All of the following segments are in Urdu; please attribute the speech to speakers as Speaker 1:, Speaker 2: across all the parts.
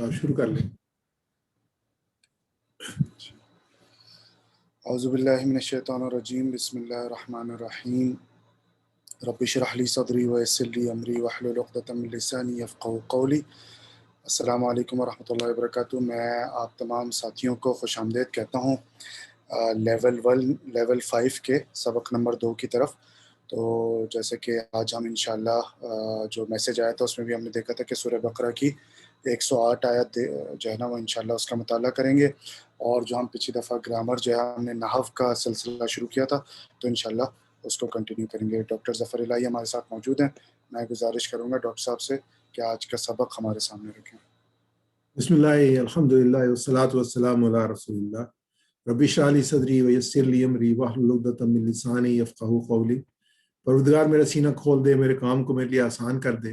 Speaker 1: تو آپ شروع کر لیں۔
Speaker 2: اعوذ باللہ من الشیطان الرجیم، بسم اللہ الرحمن الرحیم، رب اشرح لی صدری ویسر لی امری واحلل عقدۃ من لسانی یفقہوا قولی۔ السلام علیکم ورحمۃ اللہ وبرکاتہ۔ میں آپ تمام ساتھیوں کو خوش آمدید کہتا ہوں لیول 5 کے سبق نمبر 2 کی طرف۔ تو جیسے کہ آج ہم انشاءاللہ جو میسیج آیا تھا اس میں بھی ہم نے دیکھا تھا کہ سورہ بقرہ کی 108 آیت جو ہے نا وہ انشاءاللہ اس کا مطالعہ کریں گے، اور جو ہم پچھلی دفعہ گرامر جو ہے ہم نے نحو کا سلسلہ شروع کیا تھا تو انشاءاللہ اس کو کنٹینیو کریں گے۔ ڈاکٹر ظفر الہی ہمارے ساتھ موجود ہیں، میں گزارش کروں گا ڈاکٹر صاحب سے کہ آج کا سبق ہمارے سامنے رکھیں۔
Speaker 1: بسم اللہ الحمدللہ والصلاۃ والسلام علی رسول اللہ، رب اشرح لی صدری ویسر لی امری واحلل عقدۃ من لسانی یفقہوا قولی۔ پروردگار میرا سینہ کھول دے، میرے کام کو میرے لیے آسان کر دے،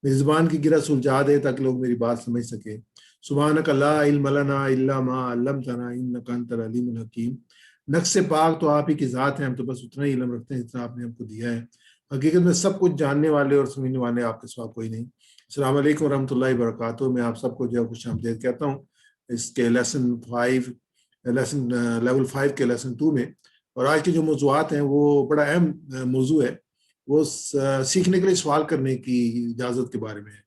Speaker 1: میری زبان کی گرہ سلجھا دے تاکہ لوگ میری بات سمجھ سکیں۔ سبحانک لا علم لنا الا ما علمتنا انک انت العلیم الحکیم۔ نقص سے پاک تو آپ ہی کی ذات ہے، ہم تو بس اتنا ہی علم رکھتے ہیں جتنا آپ نے ہم کو دیا ہے۔ حقیقت میں سب کچھ جاننے والے اور سمجھنے والے آپ کے سوا کوئی نہیں۔ السلام علیکم ورحمۃ اللہ وبرکاتہ۔ میں آپ سب کو جو ہے خوش آمدید کہتا ہوں اس کے لیول 5 کے لیسن 2 میں۔ اور آج کے جو موضوعات ہیں وہ بڑا اہم موضوع ہے، وہ سیکھنے کے لیے سوال کرنے کی اجازت کے بارے میں ہے۔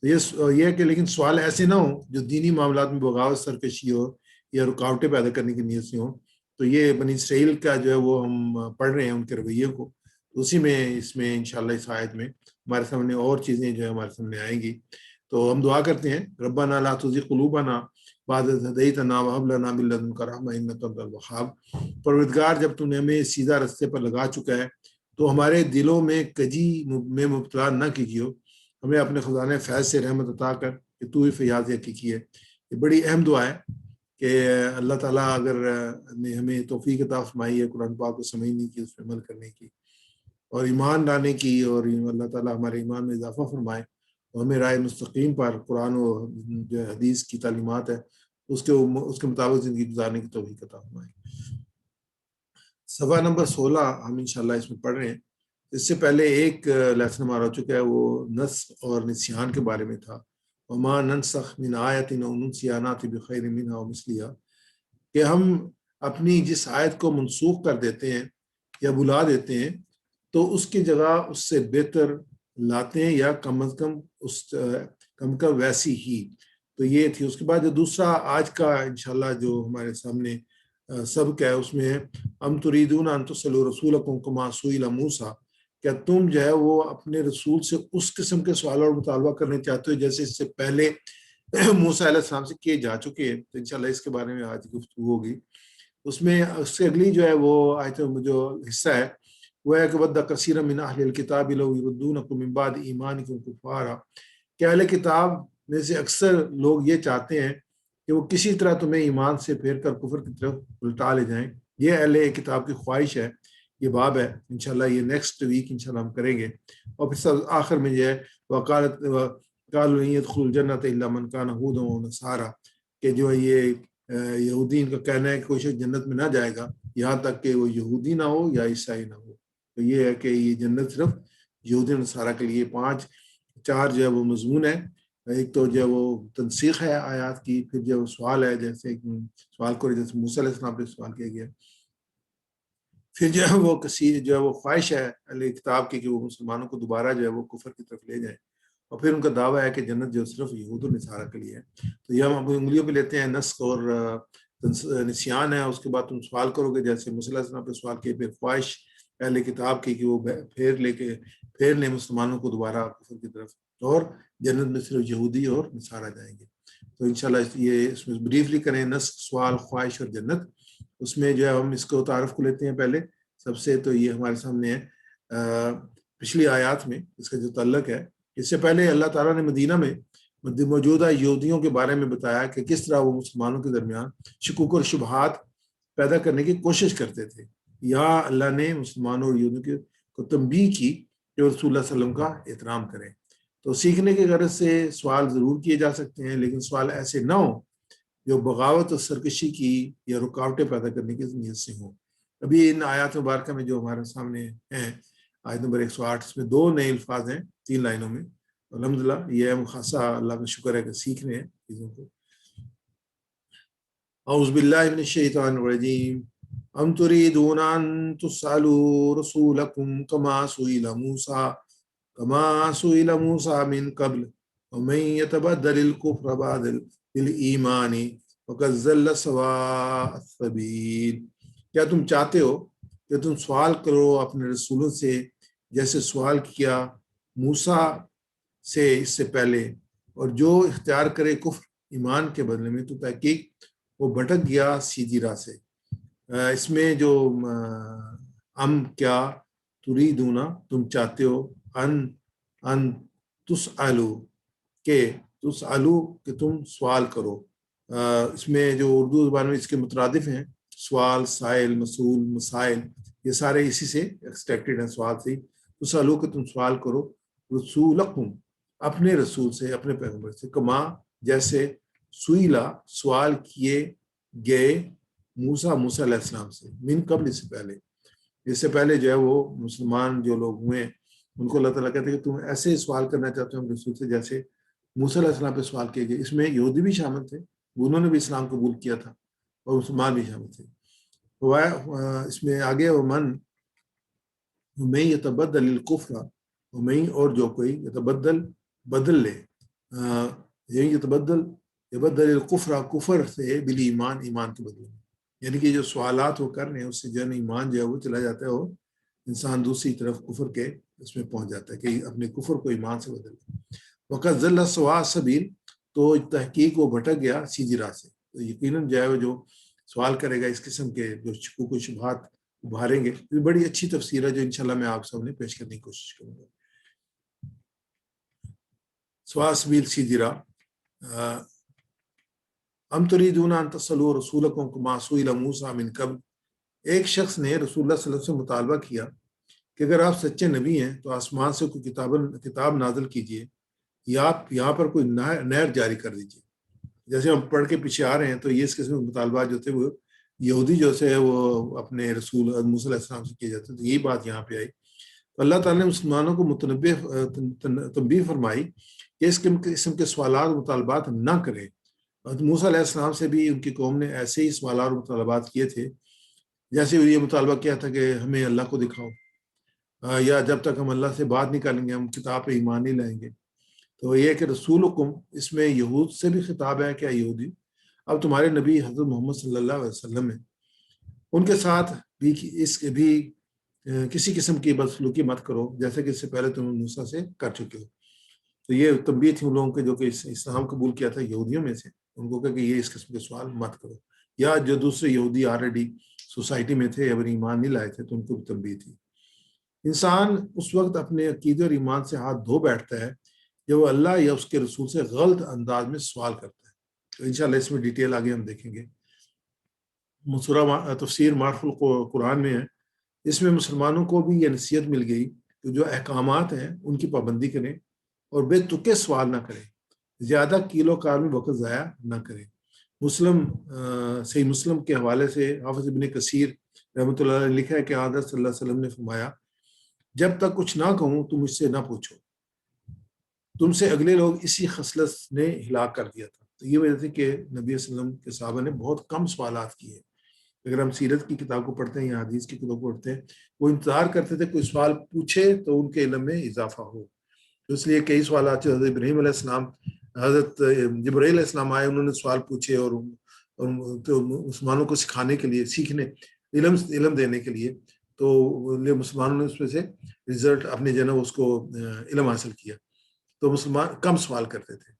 Speaker 1: یہ ہے کہ لیکن سوال ایسے نہ ہوں جو دینی معاملات میں بغاوت، سرکشی ہو یا رکاوٹیں پیدا کرنے کی نیت سے ہوں۔ تو یہ بنی اسرائیل کا جو ہے وہ ہم پڑھ رہے ہیں ان کے رویے کو، اسی میں اس میں انشاءاللہ اس آیت میں ہمارے سامنے اور چیزیں جو ہے ہمارے سامنے آئیں گی۔ تو ہم دعا کرتے ہیں، ربنا لا تزغ قلوبنا بعد إذ هديتنا وهب لنا من لدنك رحمة إنك أنت الوهاب۔ پروردگار جب تو نے ہمیں سیدھا رستے پر لگا چکا ہے تو ہمارے دلوں میں کجی میں مبتلا نہ کیجیے، ہمیں اپنے خزانے فیض سے رحمت عطا کر کہ تو ہی فیاض حقیقی ہے۔ یہ بڑی اہم دعا ہے کہ اللہ تعالیٰ اگر نے ہمیں توفیق عطا فرمائی ہے قرآن پاک کو سمجھنے کی، اس پہ عمل کرنے کی اور ایمان لانے کی، اور اللہ تعالیٰ ہمارے ایمان میں اضافہ فرمائے اور ہمیں رائے مستقیم پر قرآن و جو حدیث کی تعلیمات ہے اس کے مطابق زندگی گزارنے کی توفیق عطا فرمائے۔ صفحہ نمبر 16 ہم انشاءاللہ اس میں پڑھ رہے ہیں۔ اس سے پہلے ایک لیسن ہمارا ہو چکا ہے، وہ نسخ اور نسیان کے بارے میں تھا۔ وما ننسخ من آیت او ننسیها نأتی بخیر منها او مثلها، کہ ہم اپنی جس آیت کو منسوخ کر دیتے ہیں یا بلا دیتے ہیں تو اس کی جگہ اس سے بہتر لاتے ہیں، یا کم از کم اس کم کا ویسی ہی۔ تو یہ تھی۔ اس کے بعد جو دوسرا آج کا انشاءاللہ جو ہمارے سامنے سبق ہے اس میں ام تریدون ان تصلوا رسولکم کما سئل موسیٰ، کیا تم جو ہے وہ اپنے رسول سے اس قسم کے سوال اور مطالبہ کرنے چاہتے ہو جیسے اس سے پہلے موسیٰ علیہ السلام سے کیے جا چکے ہیں۔ تو انشاءاللہ اس کے بارے میں آج گفتگو ہوگی۔ اس میں اس سے اگلی جو ہے وہ آیت جو حصہ ہے وہ ہے کہ وَدَّ كَثِيرًا مِنْ أَهْلِ الْكِتَابِ لَوْ يُرُدُّونَكُم مِّن بَعْدِ إِيمَانِكُمْ كُفَّارًا، کہ اہل کتاب میں سے اکثر لوگ یہ چاہتے ہیں کہ وہ کسی طرح تمہیں ایمان سے پھیر کر کفر کی طرف الٹا لے جائیں۔ یہ اہل کتاب کی خواہش ہے، یہ باب ہے انشاءاللہ، یہ نیکسٹ ویک انشاءاللہ ہم کریں گے۔ اور پھر آخر میں جو ہے قَالُوا لَن يَدْخُلُوا الْجَنَّةَ إِلَّا مَنْ كَانَ هُودًا أَوْ نَصَارَىٰ، کہ جو یہ یہودین کا کہنا ہے کہ کوئی شخص جنت میں نہ جائے گا یہاں تک کہ وہ یہودی نہ ہو یا عیسائی نہ ہو۔ تو یہ ہے کہ یہ جنت صرف یہودی اور نصارہ کے لیے۔ 4 جو ہے وہ مضمون ہے۔ ایک تو جو ہے وہ تنسیخ ہے آیات کی، پھر جو سوال ہے جیسے سوال کو جیسے موسیٰ علیہ السلام پہ سوال کیا گیا، پھر جو ہے وہ کثیر جو ہے وہ خواہش ہے اہل کتاب کی کہ وہ مسلمانوں کو دوبارہ جو ہے وہ کفر کی طرف لے جائیں، اور پھر ان کا دعویٰ ہے کہ جنت جو صرف یہود و نصارہ کے لیے ہے۔ تو یہ ہم انگلیوں پہ لیتے ہیں، نسخ اور نسیان ہے۔ اس کے بعد تم سوال کرو گے جیسے موسیٰ علیہ السلام پہ سوال کیے، پھر خواہش اہل کتاب کی کہ وہ پھیر لیں مسلمانوں کو دوبارہ کفر کی طرف، اور جنت میں صرف یہودی اور نصارہ جائیں گے۔ تو انشاءاللہ یہ اس میں بریفلی کریں، نسخ، سوال، خواہش اور جنت۔ اس میں جو ہے ہم اس کو تعارف کو لیتے ہیں پہلے سب سے۔ تو یہ ہمارے سامنے ہے پچھلی آیات میں اس کا جو تعلق ہے۔ اس سے پہلے اللہ تعالیٰ نے مدینہ میں موجودہ یہودیوں کے بارے میں بتایا کہ کس طرح وہ مسلمانوں کے درمیان شکوک اور شبہات پیدا کرنے کی کوشش کرتے تھے۔ یہاں اللہ نے مسلمانوں اور یہودیوں کو تنبیہ کی کہ رسول اللہ صلی اللہ علیہ وسلم کا احترام کریں۔ تو سیکھنے کی غرض سے سوال ضرور کیے جا سکتے ہیں، لیکن سوال ایسے نہ ہوں جو بغاوت اور سرکشی کی یا رکاوٹیں پیدا کرنے کی نیت سے ہوں۔ ابھی ان آیات مبارکہ میں جو ہمارے سامنے ہیں، آیت نمبر 108، اس میں 2 نئے الفاظ ہیں 3 لائنوں میں۔ الحمدللہ یہ ہم خاصا اللہ کا شکر ہے کہ سیکھ رہے ہیں چیزوں کو. اعوذ باللہ من الشیطان الرجیم. ام تريدون ان تسألوا رسولكم كما سئل موسى من قبل ومن يتبدل الكفر بعد بالإيمان فقد ضل سواء السبيل. کیا تم چاہتے ہو کہ تم سوال کرو اپنے رسولوں سے جیسے سوال کیا موسیٰ سے اس سے پہلے، اور جو اختیار کرے کفر ایمان کے بدلے میں تو تحقیق وہ بھٹک گیا سیدھی راہ سے. اس میں جو کیا تریدون تم چاہتے ہو، ان تسألو کہ تم سوال کرو. اس میں جو اردو زبان میں اس کے مترادف ہیں سوال، سائل، مسئول، مسائل، یہ سارے اسی سے ایکسٹریکٹڈ ہیں، سوال سے. تسألو کہ تم سوال کرو رسولکم اپنے رسول سے، اپنے پیغمبر سے، کما جیسے سئیلا سوال کیے گئے موسیٰ علیہ السلام سے، من قبل اس سے پہلے جو ہے وہ مسلمان جو لوگ ہوئے ان کو اللہ تعالیٰ کہتے ہیں کہ تم ایسے سوال کرنا چاہتے ہو رسول سے جیسے موسیٰ علیہ السلام پہ سوال کیے گئے. اس میں یہودی بھی شامل تھے، انہوں نے بھی اسلام قبول کیا تھا، اور مسلمان بھی شامل تھے. اس میں آگے ومن یتبدل الکفر، اور جو کوئی یتبدل بدل لے، یبدل الکفر کفر سے بالایمان ایمان کے بدلے میں، یعنی کہ جو سوالات وہ کر رہے ہیں اس سے جو ایمان جو ہے وہ چلا جاتا ہے، وہ انسان دوسری طرف کفر کے اس میں پہنچ جاتا ہے کہ اپنے کفر کو ایمان سے بدل لے. وقت ضل سواء السبیل، تو تحقیق وہ بھٹک گیا سیدھی راہ سے. تو یقیناً جو ہے وہ جو سوال کرے گا اس قسم کے جو شکوک و شبہات ابھاریں گے. یہ بڑی اچھی تفسیر ہے جو انشاءاللہ میں آپ سامنے پیش کرنے کی کوشش کروں گا. سواء السبیل سیدھی راہ. ام تریدون ان تسألوا رسولکم کما سئل موسیٰ من قبل، ایک شخص نے رسول اللہ صلی اللہ علیہ وسلم سے مطالبہ کیا کہ اگر آپ سچے نبی ہیں تو آسمان سے کوئی کتاب نازل کیجئے، یا آپ یہاں پر کوئی نہر جاری کر دیجئے. جیسے ہم پڑھ کے پیچھے آ رہے ہیں تو یہ اس قسم کے مطالبات جو تھے وہ یہودی جو سے وہ اپنے رسول موسیٰ علیہ السلام سے کیے جاتے، تو یہی بات یہاں پہ آئی. تو اللہ تعالیٰ نے مسلمانوں کو تنبیہ فرمائی کہ اس قسم کے سوالات و مطالبات نہ کریں. موسیٰ علیہ السلام سے بھی ان کی قوم نے ایسے ہی سوالات و مطالبات کیے تھے، جیسے یہ مطالبہ کیا تھا کہ ہمیں اللہ کو دکھاؤ، یا جب تک ہم اللہ سے بات نہیں کریں گے ہم کتاب پہ ایمان نہیں لائیں گے. تو یہ کہ رسولکم اس میں یہود سے بھی خطاب ہے، کیا یہودی اب تمہارے نبی حضرت محمد صلی اللہ علیہ وسلم ہیں، ان کے ساتھ بھی کسی قسم کی بدسلوکی مت کرو جیسے کہ اس سے پہلے تم موسیٰ سے کر چکے ہو. تو یہ تنبیہ تھی ان لوگوں کے جو کہ اسلام قبول کیا تھا یہودیوں میں سے، ان کو کہ یہ اس قسم کے سوال مت کرو. یا جو دوسرے یہودی آلریڈی سوسائٹی میں تھے اگر ایمان نہیں لائے تھے تو ان کو بھی تنبیہ تھی. انسان اس وقت اپنے عقیدے اور ایمان سے ہاتھ دھو بیٹھتا ہے جب وہ اللہ یا اس کے رسول سے غلط انداز میں سوال کرتا ہے. تو انشاءاللہ اس میں ڈیٹیل آگے ہم دیکھیں گے. سورہ تفسیر معرف القرآن میں ہے، اس میں مسلمانوں کو بھی یہ نصیحت مل گئی کہ جو احکامات ہیں ان کی پابندی کریں اور بے تکے سوال نہ کریں، زیادہ کیلو کار میں وقت ضائع نہ کریں. صحیح مسلم کے حوالے سے حافظ ابن کثیر رحمۃ اللہ علیہ نے لکھا ہے کہ حضرت صلی اللہ علیہ وسلم نے فرمایا جب تک کچھ نہ کہوں تو مجھ سے نہ پوچھو، تم سے اگلے لوگ اسی خصلت نے ہلاک کر دیا تھا. تو یہ وجہ تھی کہ نبی صلی اللہ علیہ وسلم کے صحابہ نے بہت کم سوالات کیے. اگر ہم سیرت کی کتاب کو پڑھتے ہیں یا حدیث کی کتاب کو پڑھتے ہیں، وہ انتظار کرتے تھے کوئی سوال پوچھے تو ان کے علم میں اضافہ ہو. تو اس لیے کئی سوالات حضرت ابراہیم علیہ السلام، حضرت جبرائیل علیہ السلام آئے، انہوں نے سوال پوچھے اور مسلمانوں کو سکھانے کے لیے، سیکھنے، علم دینے کے لیے. تو مسلمانوں نے اس میں سے رزلٹ اپنے جناب اس کو علم حاصل کیا. تو مسلمان کم سوال کرتے تھے.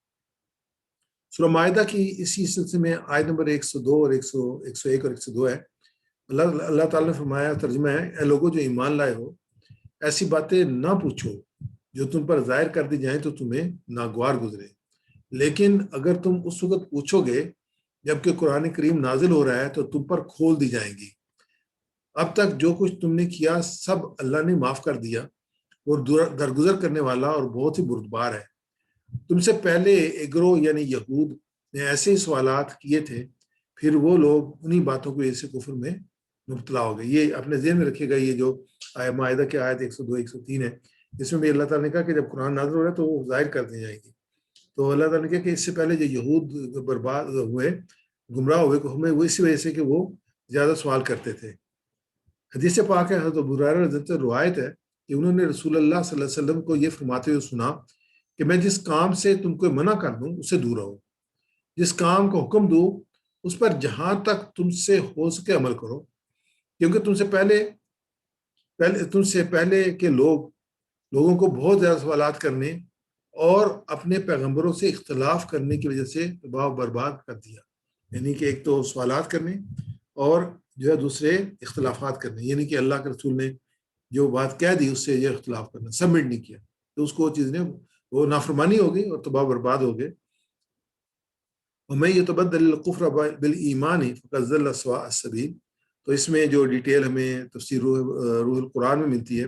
Speaker 1: سورہ مائدہ کی اسی سلسلے میں آیت نمبر 102 اور 101 اور 102 ہے. اللہ تعالیٰ نے فرمایا، ترجمہ ہے، اے لوگوں جو ایمان لائے ہو، ایسی باتیں نہ پوچھو جو تم پر ظاہر کر دی جائیں تو تمہیں ناگوار گزرے، لیکن اگر تم اس وقت پوچھو گے جبکہ قرآن کریم نازل ہو رہا ہے تو تم پر کھول دی جائیں گی. اب تک جو کچھ تم نے کیا سب اللہ نے معاف کر دیا، اور درگزر کرنے والا اور بہت ہی بردبار ہے. تم سے پہلے ایک گروہ یعنی یہود نے ایسے ہی سوالات کیے تھے، پھر وہ لوگ انہی باتوں کو ایسے کفر میں مبتلا ہو گئے. یہ اپنے ذہن میں رکھیے گا، یہ جو مائدہ کے آیت 102 103 ہے، اس میں بھی اللہ تعالیٰ نے کہا کہ جب قرآن نازل ہو رہا ہے تو وہ ظاہر کر دی جائے گی. تو اللہ تعالیٰ نے کہا کہ اس سے پہلے جو یہود برباد ہوئے، گمراہ ہوئے، ہمیں وہ اسی وجہ سے کہ وہ زیادہ سوال کرتے تھے. حدیث پاک ہے، حضرت ابو ہریرہ رضی اللہ عنہ روایت ہے کہ انہوں نے رسول اللہ صلی اللہ علیہ وسلم کو یہ فرماتے ہوئے سنا کہ میں جس کام سے تم کو منع کر دوں اس سے دور رہو، جس کام کو حکم دوں اس پر جہاں تک تم سے ہو سکے عمل کرو، کیونکہ تم سے پہلے کے لوگوں کو بہت زیادہ سوالات کرنے اور اپنے پیغمبروں سے اختلاف کرنے کی وجہ سے تباہ و برباد کر دیا. یعنی کہ ایک تو سوالات کرنے اور جو ہے دوسرے اختلافات کرنے، یعنی کہ اللہ کے رسول نے جو بات کہہ دی اس سے یہ اختلاف کرنا، سبمٹ نہیں کیا، تو اس کو چیز نے وہ نافرمانی ہو گئی اور تباہ و برباد ہو گئے. وَمَن يَتَبَدَّلِ الْكُفْرَ بِالْإِيمَانِ فَقَدْ ضَلَّ سَوَاءَ السَّبِيلِ. تو اس میں جو ڈیٹیل ہمیں تفسیر روح القرآن میں ملتی ہے،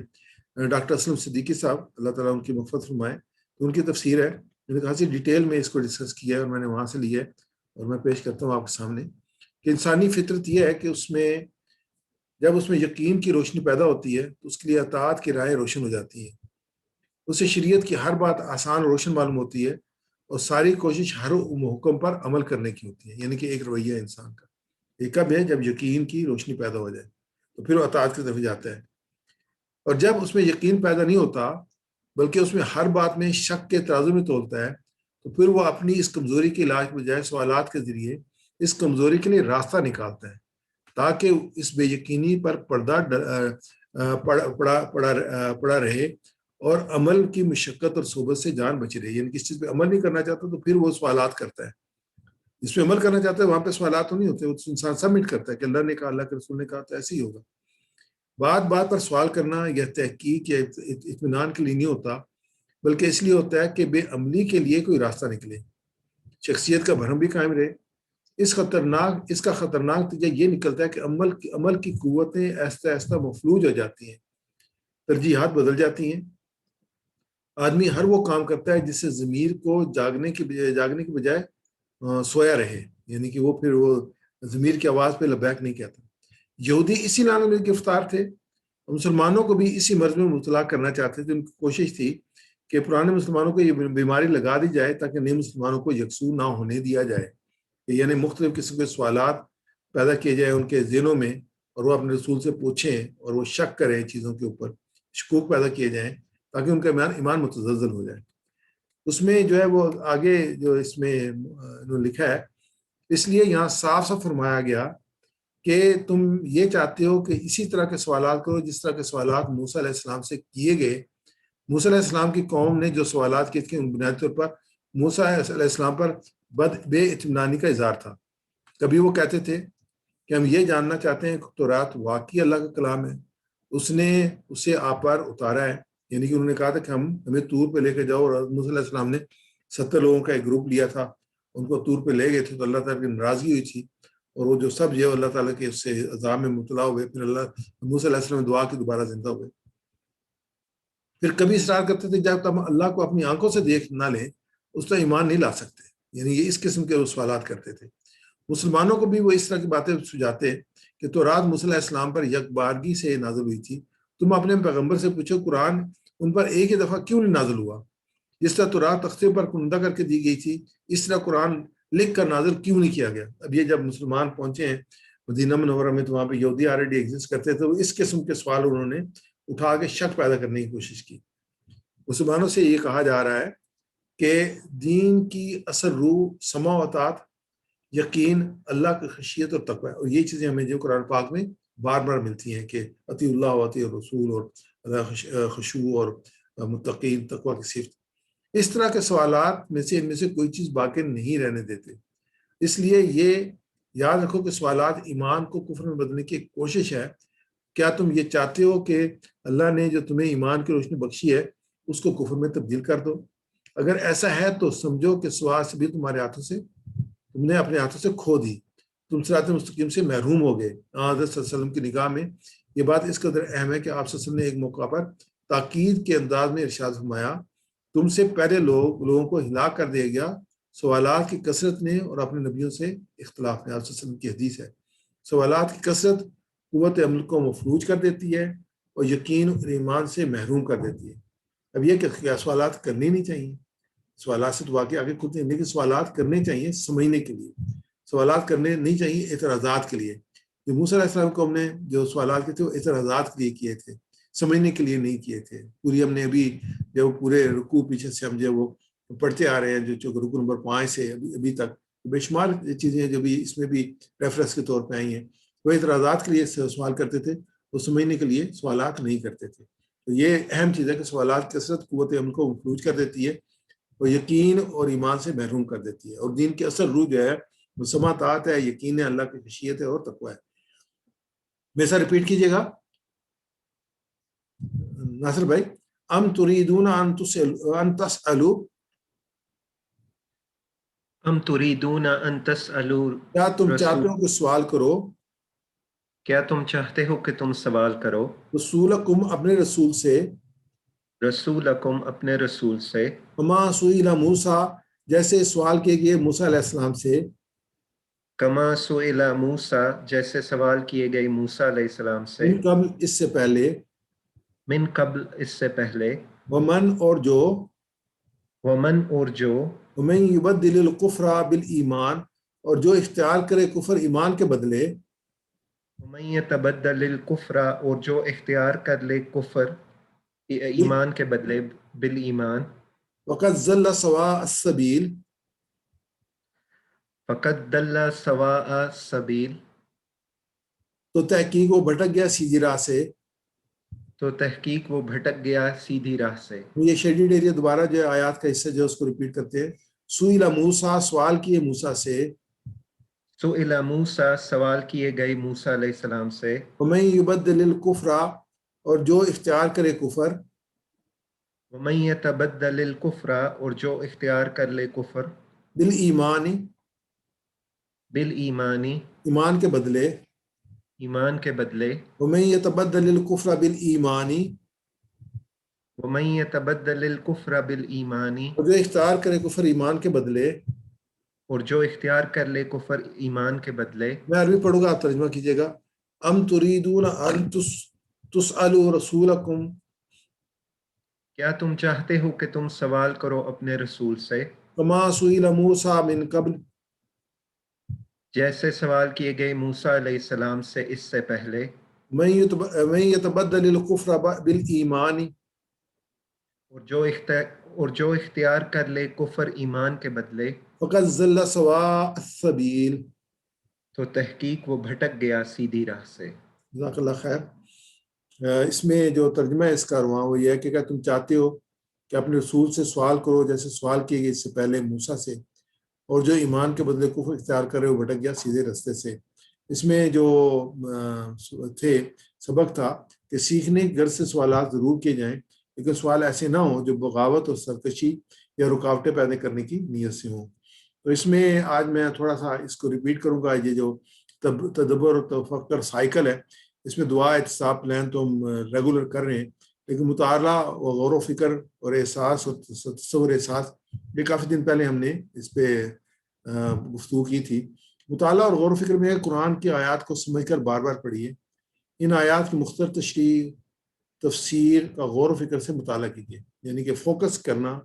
Speaker 1: ڈاکٹر اسلم صدیقی صاحب اللہ تعالیٰ ان کی مغفرت فرمائے، تو ان کی تفسیر ہے، میں نے کہا سی ڈیٹیل میں اس کو ڈسکس کیا ہے اور میں نے وہاں سے لیا ہے اور میں پیش کرتا ہوں آپ کے سامنے کہ انسانی فطرت یہ ہے کہ اس میں جب اس میں یقین کی روشنی پیدا ہوتی ہے تو اس کے لیے اطاعت کی راہیں روشن ہو جاتی ہیں، اسے شریعت کی ہر بات آسان روشن معلوم ہوتی ہے اور ساری کوشش ہر حکم پر عمل کرنے کی ہوتی ہے. یعنی کہ ایک رویہ انسان کا یہ کب ہے؟ جب یقین کی روشنی پیدا ہو جائے تو پھر وہ اطاعت کی طرف جاتا ہے. اور جب اس میں یقین پیدا نہیں ہوتا بلکہ اس میں ہر بات میں شک کے ترازو میں تولتا ہے تو پھر وہ اپنی اس کمزوری کے علاج بجائے سوالات کے ذریعے اس کمزوری کے لیے راستہ نکالتا ہے تاکہ اس بے یقینی پر پڑا رہے اور عمل کی مشقت اور صحبت سے جان بچی رہے. یعنی کس چیز پہ عمل نہیں کرنا چاہتا تو پھر وہ سوالات کرتا ہے، جس پہ عمل کرنا چاہتا ہے وہاں پہ سوالات تو نہیں ہوتے، وہ انسان سبمٹ کرتا ہے کہ اللہ نے کہا، اللہ کے رسول نے کہا تو ایسے ہی ہوگا. بات پر سوال کرنا یا تحقیق یا اطمینان کے لیے نہیں ہوتا بلکہ اس لیے ہوتا ہے کہ بے عملی کے لیے کوئی راستہ نکلے، شخصیت کا بھرم بھی قائم رہے. اس کا خطرناک نتیجہ یہ نکلتا ہے کہ عمل کی قوتیں آہستہ آہستہ مفلوج ہو جاتی ہیں، ترجیحات بدل جاتی ہیں. آدمی ہر وہ کام کرتا ہے جس سے ضمیر کو جاگنے کی بجائے سویا رہے، یعنی کہ وہ پھر وہ ضمیر کی آواز پہ لبیک نہیں کہتا. یہودی اسی لعنت میں گرفتار تھے، مسلمانوں کو بھی اسی مرض میں مبتلا کرنا چاہتے تھے. ان کی کوشش تھی کہ پرانے مسلمانوں کو یہ بیماری لگا دی جائے تاکہ نئے مسلمانوں کو یکسو نہ ہونے دیا جائے، یعنی مختلف قسم کے سوالات پیدا کیے جائیں ان کے ذہنوں میں اور وہ اپنے رسول سے پوچھیں اور وہ شک کریں چیزوں کے اوپر، شکوک پیدا کیے جائیں تاکہ ان کا ایمان متزلزل ہو جائے. اس میں جو ہے وہ آگے جو اس میں لکھا ہے، اس لیے یہاں صاف فرمایا گیا کہ تم یہ چاہتے ہو کہ اسی طرح کے سوالات کرو جس طرح کے سوالات موسیٰ علیہ السلام سے کیے گئے. موسیٰ علیہ السلام کی قوم نے جو سوالات کیے تھے ان بنیادی طور پر موسیٰ علیہ السلام پر بے اطمینانی کا اظہار تھا. کبھی وہ کہتے تھے کہ ہم یہ جاننا چاہتے ہیں کہ تورات واقعی اللہ کا کلام ہے، اس نے اسے آپ پر اتارا ہے. یعنی کہ انہوں نے کہا تھا کہ ہمیں طور پہ لے کے جاؤ، اور موسیٰ علیہ السلام نے 70 لوگوں کا ایک گروپ لیا تھا، ان کو طور پہ لے گئے تھے تو اللہ تعالیٰ کی ناراضگی ہوئی تھی اور وہ جو سب جو اللہ تعالیٰ کے اس سے عذاب میں مبتلا ہوئے. پھر موسیٰ علیہ السلام دعا کی دوبارہ زندہ ہوئے. پھر کبھی اصرار کرتے تھے جب تم اللہ کو اپنی آنکھوں سے دیکھ نہ لیں اس پر ایمان نہیں لا سکتے. یعنی یہ اس قسم کے سوالات کرتے تھے. مسلمانوں کو بھی وہ اس طرح کی باتیں سجاتے کہ تورات موسیٰ علیہ السلام پر یک بارگی سے نازل ہوئی تھی، تم اپنے پیغمبر سے پوچھو قرآن ان پر ایک ہی دفعہ کیوں نہیں نازل ہوا؟ جس طرح تورات تختے پر کندہ کر کے دی گئی تھی اس طرح قرآن لکھ کر نازل کیوں نہیں کیا گیا؟ اب یہ جب مسلمان پہنچے ہیں مدینہ منورہ میں تو وہاں پہ یہودی آلریڈی ایگزسٹ کرتے تھے، تو اس قسم کے سوال انہوں نے اٹھا کے شک پیدا کرنے کی کوشش کی. مسلمانوں سے یہ کہا جا رہا ہے کہ دین کی اصل روح سمع و اطاعت، یقین، اللہ کی خشیت اور تقوی، اور یہ چیزیں ہمیں جو قرآن پاک میں بار بار ملتی ہیں کہ اطیع اللہ و اطیع الرسول اور خشوع اور متقین، تقوی کی صفت. اس طرح کے سوالات میں سے ان میں سے کوئی چیز باقی نہیں رہنے دیتے. اس لیے یہ یاد رکھو کہ سوالات ایمان کو کفر میں بدلنے کی ایک کوشش ہے. کیا تم یہ چاہتے ہو کہ اللہ نے جو تمہیں ایمان کی روشنی بخشی ہے اس کو کفر میں تبدیل کر دو؟ اگر ایسا ہے تو سمجھو کہ سوال سے بھی تم نے اپنے ہاتھوں سے کھو دی، تم صراط مستقیم سے محروم ہو گئے. حضرت صلی اللہ علیہ وسلم کی نگاہ میں یہ بات اس قدر اہم ہے کہ آپ صلی اللہ علیہ وسلم نے ایک موقع پر تاکید کے انداز میں ارشاد فرمایا، تم سے پہلے لوگوں کو ہلاک کر دیا گیا سوالات کی کثرت نے اور اپنے نبیوں سے اختلاف نے. آپ صلی اللہ علیہ وسلم کی حدیث ہے، سوالات کی کثرت قوت عمل کو مفلوج کر دیتی ہے اور یقین اور ایمان سے محروم کر دیتی ہے. اب یہ کہ کیا سوالات کرنے نہیں چاہیے؟ سوالات سے تو واقعی آگے کھلتے ہیں، لیکن سوالات کرنے چاہیے سمجھنے کے لیے، سوالات کرنے نہیں چاہیے اعتراضات کے لیے۔ جو موسیٰ علیہ السلام کو ہم نے جو سوالات کیے تھے وہ اعتراضات کے لیے کیے تھے، سمجھنے کے لیے نہیں کیے تھے۔ پوری ہم نے ابھی جب پورے رکوع پیچھے سے ہم جو وہ پڑھتے آ رہے ہیں، جو رکوع نمبر 5 سے ابھی تک بے شمار چیزیں جو بھی اس میں بھی ریفرنس کے طور پہ آئی ہیں، وہ اعتراضات کے لیے سوال کرتے تھے، وہ سمجھنے کے لیے سوالات نہیں کرتے تھے۔ تو یہ اہم چیز ہے کہ سوالات کثرت قوت عمل کو مفلوج کر دیتی ہے، وہ یقین اور ایمان سے محروم کر دیتی ہے، اور دین کی اصل روح جو ہے وہ سماعت ہے، یقین ہے، اللہ کی خشیت ہے اور تقوی ہے۔ میرے ساتھ ریپیٹ کیجیے گا ناصر بھائی، ام تريدون ان تسألوا،
Speaker 3: ام تريدون ان تسألوا،
Speaker 1: کیا تم چاہتے ہو کہ سوال کرو،
Speaker 3: کیا تم چاہتے ہو کہ تم سوال کرو،
Speaker 1: رسولکم اپنے رسول سے،
Speaker 3: رسولکم اپنے رسول سے،
Speaker 1: وما سئل موسیٰ جیسے سوال کیے گئے موسیٰ علیہ السلام سے،
Speaker 3: کما سئل موسیٰ جیسے سوال کیے گئے موسیٰ علیہ السلام سے،
Speaker 1: من قبل اس سے پہلے،
Speaker 3: من قبل اس سے پہلے،
Speaker 1: ومن اور جو،
Speaker 3: ومن اور جو،
Speaker 1: ومن یبدل الکفر بالایمان اور جو اختیار کرے کفر ایمان کے بدلے،
Speaker 3: ومن یتبدل الکفر اور جو اختیار کر لے کفر ایمان کے بدلے بالایمان،
Speaker 1: وقد ضل سواء السبیل
Speaker 3: فقد دل سواء السبیل،
Speaker 1: تو تحقیق وہ بھٹک گیا سیدھی راہ سے۔
Speaker 3: تو تحقیق وہ بھٹک گیا سیدھی راہ سے۔
Speaker 1: یہ شیڈیڈ ایریا دوبارہ جو آیات کا حصہ جو اس کو ریپیٹ کرتے ہیں، سئل موسیٰ سوال کیے موسیٰ سے،
Speaker 3: سئل موسیٰ سوال کیے گئے موسیٰ علیہ السلام سے،
Speaker 1: ومن یبدل الکفر اور جو اختیار کرے کفر،
Speaker 3: ومن یتبدل الکفر اور جو اختیار کر لے کفر
Speaker 1: بالایمان
Speaker 3: بالایمانی
Speaker 1: ایمان کے بدلے،
Speaker 3: ایمان کے بدلے،
Speaker 1: ومن یتبدل الکفر بالایمان
Speaker 3: ومن یتبدل الکفر بالایمانی
Speaker 1: اور جو اختیار کرے کفر ایمان کے بدلے۔
Speaker 3: اور جو اختیار کر لے کفر ایمان کے بدلے۔
Speaker 1: میں عربی پڑھوں گا، آپ ترجمہ کیجیے گا۔ ام تريدون ان تسألوا رسولکم،
Speaker 3: کیا تم چاہتے ہو کہ تم سوال کرو اپنے رسول سے،
Speaker 1: کما سئل موسیٰ من قبل
Speaker 3: جیسے سوال کیے گئے موسیٰ علیہ السلام سے اس سے پہلے،
Speaker 1: من یتبدل الکفر بالایمان
Speaker 3: اور جو اختیار کر لے کفر ایمان کے بدلے،
Speaker 1: فقد ضل سواء السبیل،
Speaker 3: تو تحقیق وہ بھٹک گیا سیدھی راہ سے۔
Speaker 1: جزاک اللہ خیر۔ اس میں جو ترجمہ ہے اس کا رواں وہ یہ ہے کہ اگر تم چاہتے ہو کہ اپنے رسول سے سوال کرو جیسے سوال کیے گئے اس سے پہلے موسیٰ سے، اور جو ایمان کے بدلے کفر اختیار کرے وہ بھٹک گیا سیدھے رستے سے۔ اس میں جو تھے سبق تھا کہ سیکھنے کی غرض سے سوالات ضرور کیے جائیں، لیکن سوال ایسے نہ ہوں جو بغاوت اور سرکشی یا رکاوٹیں پیدا کرنے کی نیت سے ہوں۔ تو اس میں آج میں تھوڑا سا اس کو ریپیٹ کروں گا۔ یہ جو تدبر اور تفکر سائیکل ہے، اس میں دعا احتساب پلان تو ہم ریگولر کر رہے ہیں، لیکن مطالعہ و غور و فکر اور احساس اور تصور احساس یہ کافی دن پہلے ہم نے اس پہ گفتگو کی تھی۔ مطالعہ اور غور و فکر میں قرآن کی آیات کو سمجھ کر بار بار پڑھیے، ان آیات کی مختلف تشریح تفسیر کا غور و فکر سے مطالعہ کیجیے، یعنی کہ فوکس کرنا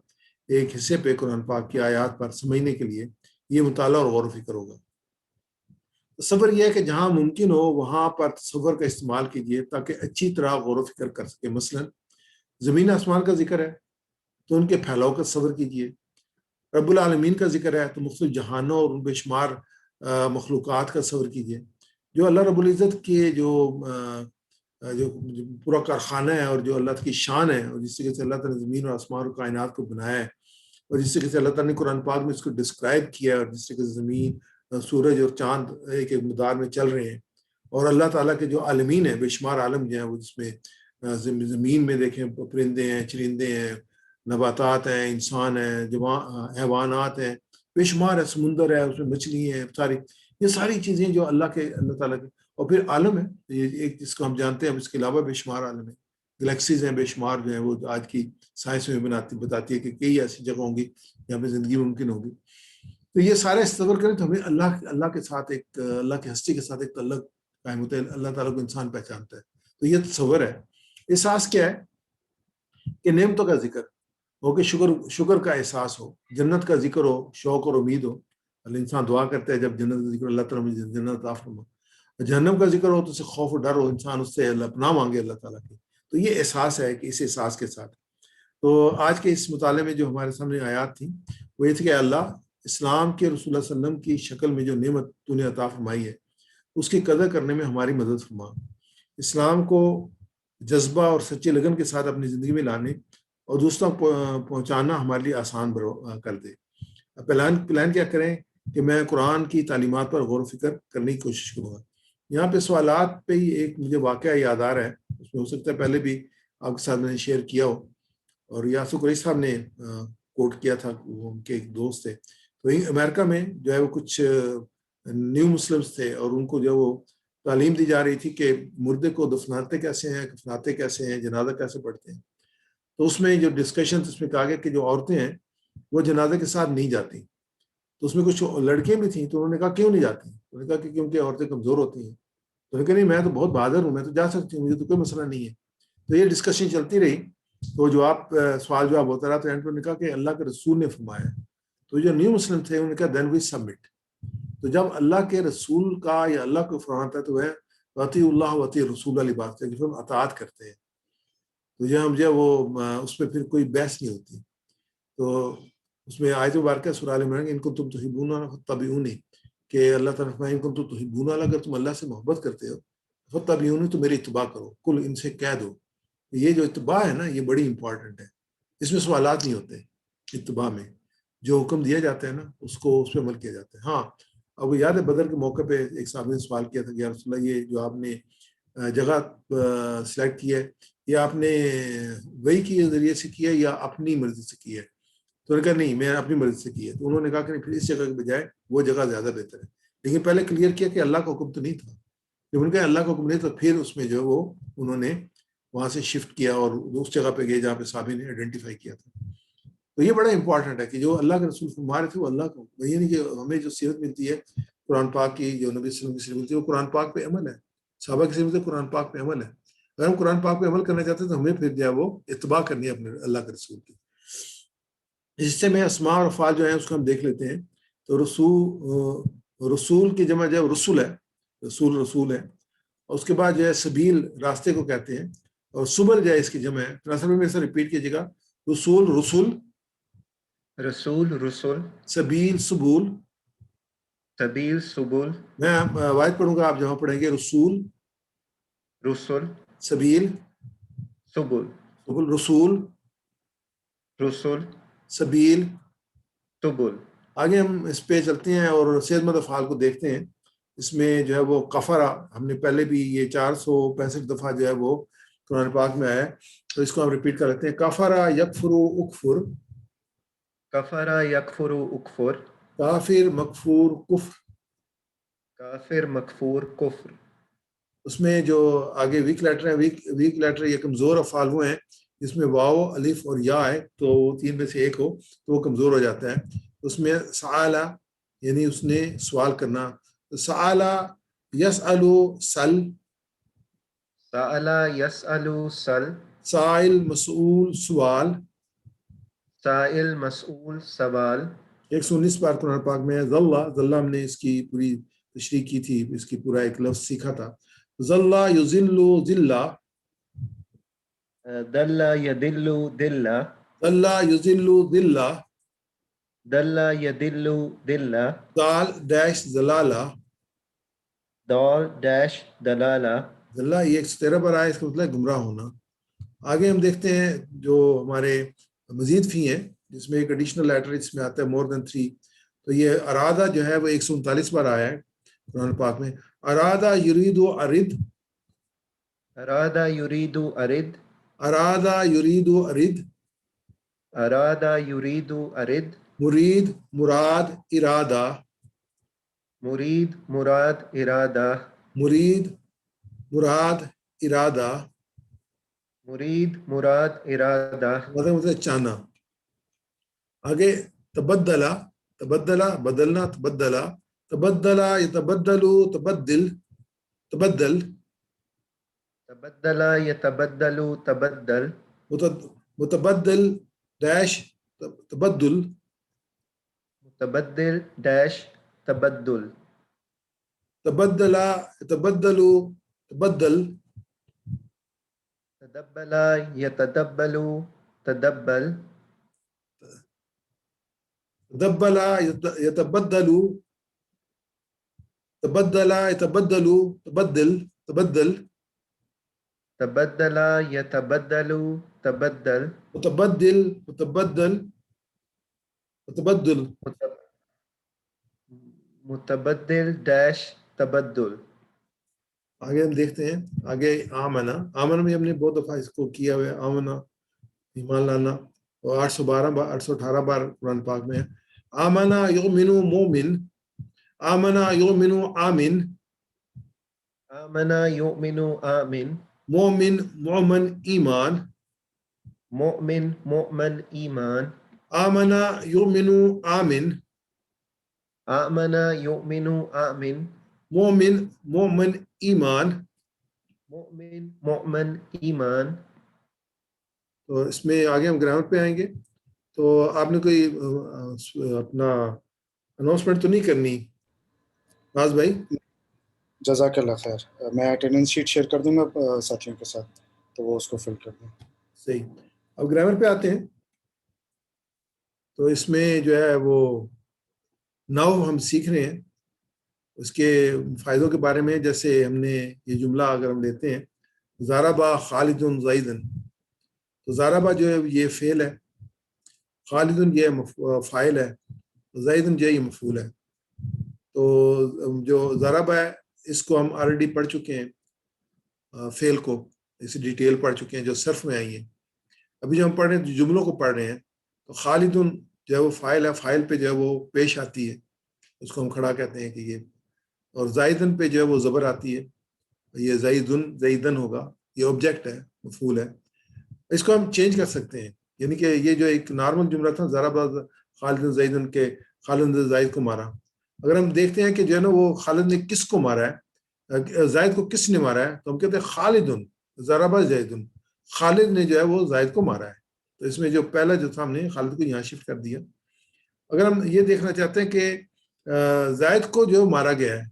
Speaker 1: ایک حصے پہ قرآن پاک کی آیات پر سمجھنے کے لیے، یہ مطالعہ اور غور و فکر ہوگا۔ تصور یہ ہے کہ جہاں ممکن ہو وہاں پر تصور کا استعمال کیجیے تاکہ اچھی طرح غور و فکر کر سکے۔ مثلا زمین آسمان کا ذکر ہے تو ان کے پھیلاؤ کا تصور کیجیے، رب العالمین کا ذکر ہے تو مختلف جہانوں اور بے شمار مخلوقات کا تصور کیجیے۔ جو اللہ رب العزت کے جو پورا کارخانہ ہے اور جو اللہ کی شان ہے، اور جس طریقے سے اللہ تعالیٰ نے زمین اور آسمان اور کائنات کو بنایا ہے، اور جس طریقے سے اللہ تعالیٰ نے قرآن پاک میں اس کو ڈسکرائب کیا ہے، اور جس طریقے سے زمین، سورج اور چاند ایک ایک مدار میں چل رہے ہیں، اور اللہ تعالیٰ کے جو عالمین ہیں، بے شمار عالم جو ہیں، وہ جس میں زمین میں دیکھیں پرندے ہیں، چرندے ہیں، نباتات ہیں، انسان ہیں، حیوانات ہیں، بے شمار ہے، سمندر ہے، اس میں مچھلی ہیں، یہ ساری چیزیں جو اللہ تعالیٰ کے، اور پھر عالم ہے یہ ایک جس کو ہم جانتے ہیں، اس کے علاوہ بے شمار عالم ہے، گلیکسیز ہیں بے شمار جو ہیں، وہ آج کی سائنس میں بتاتی ہے کہ کئی ایسی جگہ ہوں گی جہاں پہ زندگی ممکن ہوگی۔ تو یہ سارے تصور کریں تو ہمیں اللہ کے ساتھ ایک اللہ کی ہستی کے ساتھ ایک تعلق قائم ہوتا ہے، اللہ تعالیٰ کو انسان پہچانتا ہے۔ تو یہ تصور ہے۔ احساس کیا ہے؟ کہ نعمتوں کا ذکر ہو, کہ شکر کا احساس ہو, جنت کا ذکر ہو, شوق اور امید ہو. انسان دعا کرتا ہے جب جنت کا ذکر, اللہ تعالیٰ مجھے جنت عطا فرما. جہنم کا ذکر ہو تو اسے خوف و ڈر ہو, انسان اس سے پناہ مانگے اللہ تعالیٰ کی. تو یہ احساس ہے کہ اس احساس کے ساتھ تو آج کے اس مطالعے میں جو ہمارے سامنے آیات تھیں وہ یہ تھی کہ اللہ اسلام کے رسول اللہ علیہ وسلم کی شکل میں جو نعمت تو نے عطا فرمائی ہے اس کی قدر کرنے میں ہماری مدد فرما. اسلام کو جذبہ اور سچے لگن کے ساتھ اپنی زندگی میں لانے اور دوسروں پہنچانا ہمارے لیے آسان کر دے. پلان کیا کریں کہ میں قرآن کی تعلیمات پر غور و فکر کرنے کی کوشش کروں گا. یہاں پہ سوالات پہ ہی ایک مجھے واقعہ یاد آ رہا ہے, اس میں ہو سکتا ہے پہلے بھی آپ کے ساتھ میں نے شیئر کیا ہو, اور یاسر قریشی صاحب نے کوٹ کیا تھا, وہ ان کے ایک دوست تھے. تو امریکہ میں جو ہے وہ کچھ نیو مسلمس تھے اور ان کو جو وہ تعلیم دی جا رہی تھی کہ مردے کو دفناتے کیسے ہیں, کفناتے کیسے ہیں, جنازہ کیسے پڑھتے ہیں. تو اس میں جو ڈسکشن اس میں کہا گیا کہ جو عورتیں ہیں وہ جنازے کے ساتھ نہیں جاتی. تو اس میں کچھ لڑکیاں بھی تھیں, تو انہوں نے کہا کیوں نہیں جاتی؟ انہوں نے کہا کہ کیونکہ عورتیں کمزور ہوتی ہیں. تو انہوں نے کہا نہیں میں تو بہت بہادر ہوں, میں تو جا سکتی ہوں, مجھے تو کوئی مسئلہ نہیں ہے. تو یہ ڈسکشن چلتی رہی. تو سوال جواب ہوتا رہا. تو اینڈ نے کہا کہ اللہ کے رسول نے فرمایا. تو جو نیو مسلم تھے انہوں نے کہا دین وی سبمٹ. تو جب اللہ کے رسول کا یا اللہ کو فرمان آتا ہے تو وہ اطیع اللہ و اطیع رسول والی بات ہے کہ ہم اطاعت کرتے ہیں. تو جو وہ اس پہ پھر کوئی بحث نہیں ہوتی. تو اس میں آیت مبارکہ سورہ ال عمران ان کو تم تحبون فاتبعونی, کہ اللہ تعالیٰ فرمائے ان کو تم تحبون, اگر تم اللہ سے محبت کرتے ہو فاتبعونی تو میری اتباع کرو. کل ان سے کہہ دو, یہ جو اتباع ہے نا یہ بڑی امپورٹنٹ ہے. اس میں سوالات نہیں ہوتے. اتباع میں جو حکم دیا جاتا ہے نا اس پہ عمل کیا جاتا ہے. ہاں اب یاد ہے بدر کے موقع پہ ایک صحابی نے سوال کیا تھا کہ یا رسول اللہ یہ جو آپ نے جگہ سلیکٹ کی ہے یہ آپ نے وحی کے ذریعے سے کیا یا اپنی مرضی سے کی ہے؟ تو انہوں نے کہا نہیں میں اپنی مرضی سے کی ہے. تو انہوں نے کہا کہ پھر اس جگہ کے بجائے وہ جگہ زیادہ بہتر ہے. لیکن پہلے کلیئر کیا کہ اللہ کا حکم تو نہیں تھا. جب ان کا اللہ کا حکم نہیں تو پھر اس میں جو وہ انہوں نے وہاں سے شفٹ کیا اور اس جگہ پہ گئے جہاں پہ صحابی نے آئیڈینٹیفائی کیا تھا. تو یہ بڑا امپورٹنٹ ہے کہ جو اللہ کے رسول فرما رہے تھے وہ اللہ کو, یہ نہیں کہ ہمیں جو سیرت ملتی ہے قرآن پاک کی, جو نبی صلی اللہ علیہ وسلم کی سیرت ملتی ہے وہ قرآن پاک پہ عمل ہے. صحابہ کی سیرت قرآن پاک پہ عمل ہے. اگر ہم قرآن پاک پہ عمل کرنا چاہتے ہیں تو ہمیں پھر جو ہے وہ اتباع کرنی ہے اپنے اللہ کے رسول کی. اس سے میں اسماء اور افعال جو ہیں اس کو ہم دیکھ لیتے ہیں. تو رسول کی جمع جو ہے رسول ہے, رسول ہے. اور اس کے بعد جو ہے سبیل راستے کو کہتے ہیں, اور سبل جو ہے اس کی جمع ہے. تھوڑا سا میرے سے ریپیٹ کیجیے گا. رسول سبیل سبول. میں واحد پڑھوں گا, آپ جہاں پڑھیں گے رسول سبیل سبل رسول سبیل سبل. آگے ہم اس پہ چلتے ہیں اور صحت مند افعال کو دیکھتے ہیں. اس میں جو ہے وہ کفرا, ہم نے پہلے بھی یہ 465 دفعہ جو ہے وہ قرآن پاک میں آیا ہے, تو اس کو ہم ریپیٹ کر لیتے ہیں. کفرا یکفرو اکفر, کافر مکفور کفر. اس میں جو آگے ویک لیٹر ہیں, ویک لیٹر یہ کمزور افعال وہ ہیں جس میں واو الف اور یا ہے, تو تین میں سے ایک ہو تو وہ کمزور ہو جاتا ہے. اس میں سآلا یعنی اس نے سوال کرنا. سآلا یسألو سل, سائل مسئول سوال, 119 بار قرآن پاک میں. ذلہ ہم نے اس کی پوری تشریح کی تھی, اس کی پورا ایک لفظ سیکھا تھا. ذلہ یذلو ذلہ,
Speaker 3: دل یدل دلہ,
Speaker 1: دال ڈیش دلالہ, ذلہ یہ 113 بار آیا, اس کا مطلب ہے گمراہ ہونا. آگے ہم دیکھتے ہیں جو ہمارے مزید فی ہیں جس میں ایک ایڈیشنل لیٹر اس میں آتا ہے more than 3. تو یہ ارادہ جو ہے وہ 139 بار آیا ہے قرآن پاک میں. ارادہ یریدو ارد, مرید مراد ارادہ, مرید مراد ارادہ مطلب چاہنا. آگے تبدلا بدلنا, تبدلا یتبدلو تبدل, متبدل ڈیش تبدل
Speaker 3: متبدل ڈیش تبدل
Speaker 1: تبدل يتبدل تبدل
Speaker 3: تدبل يتدبل تدبل
Speaker 1: تدبل يتبدل تبدل يتبدل تبدل تبدل
Speaker 3: تبدل يتبدل تبدل
Speaker 1: متبدل متبدل متبدل
Speaker 3: متبدل ڈیش تبدل.
Speaker 1: آگے ہم دیکھتے ہیں آگے آمنا. آمنا میں ہم نے بہت دفعہ اس کو کیا ہوا ہے. آمنا ایمان لانا اور 818 بار قرآن پاک میں ہے. آمنا یؤمن مومن آمنا یؤمن آمن
Speaker 3: آمنا یؤمن آمن
Speaker 1: مومن مؤمن ایمان
Speaker 3: مؤمن مؤمن ایمان
Speaker 1: آمنا یؤمن آمن
Speaker 3: آمنا یؤمن آمن
Speaker 1: مومن مؤمن ایمان.
Speaker 3: مؤمن مؤمن ایمان.
Speaker 1: تو اس میں آگے ہم گرامر پہ آئیں گے. تو آپ نے کوئی اپنا اناؤنسمنٹ تو نہیں کرنی راز بھائی؟
Speaker 2: جزاک اللہ خیر. میں اٹینڈنس شیٹ شیئر کر دوں گا ساتھیوں کے ساتھ تو وہ اس کو فل کر دیں.
Speaker 1: صحیح. اب گرامر پہ آتے ہیں. تو اس میں جو ہے وہ ناؤ ہم سیکھ رہے ہیں اس کے فائدوں کے بارے میں. جیسے ہم نے یہ جملہ اگر ہم لیتے ہیں ضربا خالد زیدن، تو ضربا جو ہے یہ فعل ہے، خالد یہ فاعل ہے، زیدن جو یہ مفعول ہے. تو جو ضربا ہے اس کو ہم آلریڈی پڑھ چکے ہیں، فعل کو اس ڈیٹیل پڑھ چکے ہیں جو صرف میں آئی ہیں. ابھی جو ہم پڑھ رہے ہیں جملوں کو پڑھ رہے ہیں تو خالد جو ہے وہ فاعل ہے، فاعل پہ جو ہے وہ پیش آتی ہے، اس کو ہم کھڑا کہتے ہیں کہ یہ. اور زائدن پہ جو ہے وہ زبر آتی ہے، یہ زیدن ہوگا، یہ آبجیکٹ ہے، مفعول ہے. اس کو ہم چینج کر سکتے ہیں، یعنی کہ یہ جو ایک نارمل جملہ تھا ضربا خالد زیدن کے خالد زائد کو مارا، اگر ہم دیکھتے ہیں کہ جو ہے نا وہ خالد نے کس کو مارا ہے، زائد کو کس نے مارا ہے، تو ہم کہتے ہیں خالدن ضربا زیدن، خالد نے جو ہے وہ زائد کو مارا ہے. تو اس میں جو پہلا جو تھا ہم نے خالد کو یہاں شفٹ کر دیا. اگر ہم یہ دیکھنا چاہتے ہیں کہ زائد کو جو مارا گیا ہے،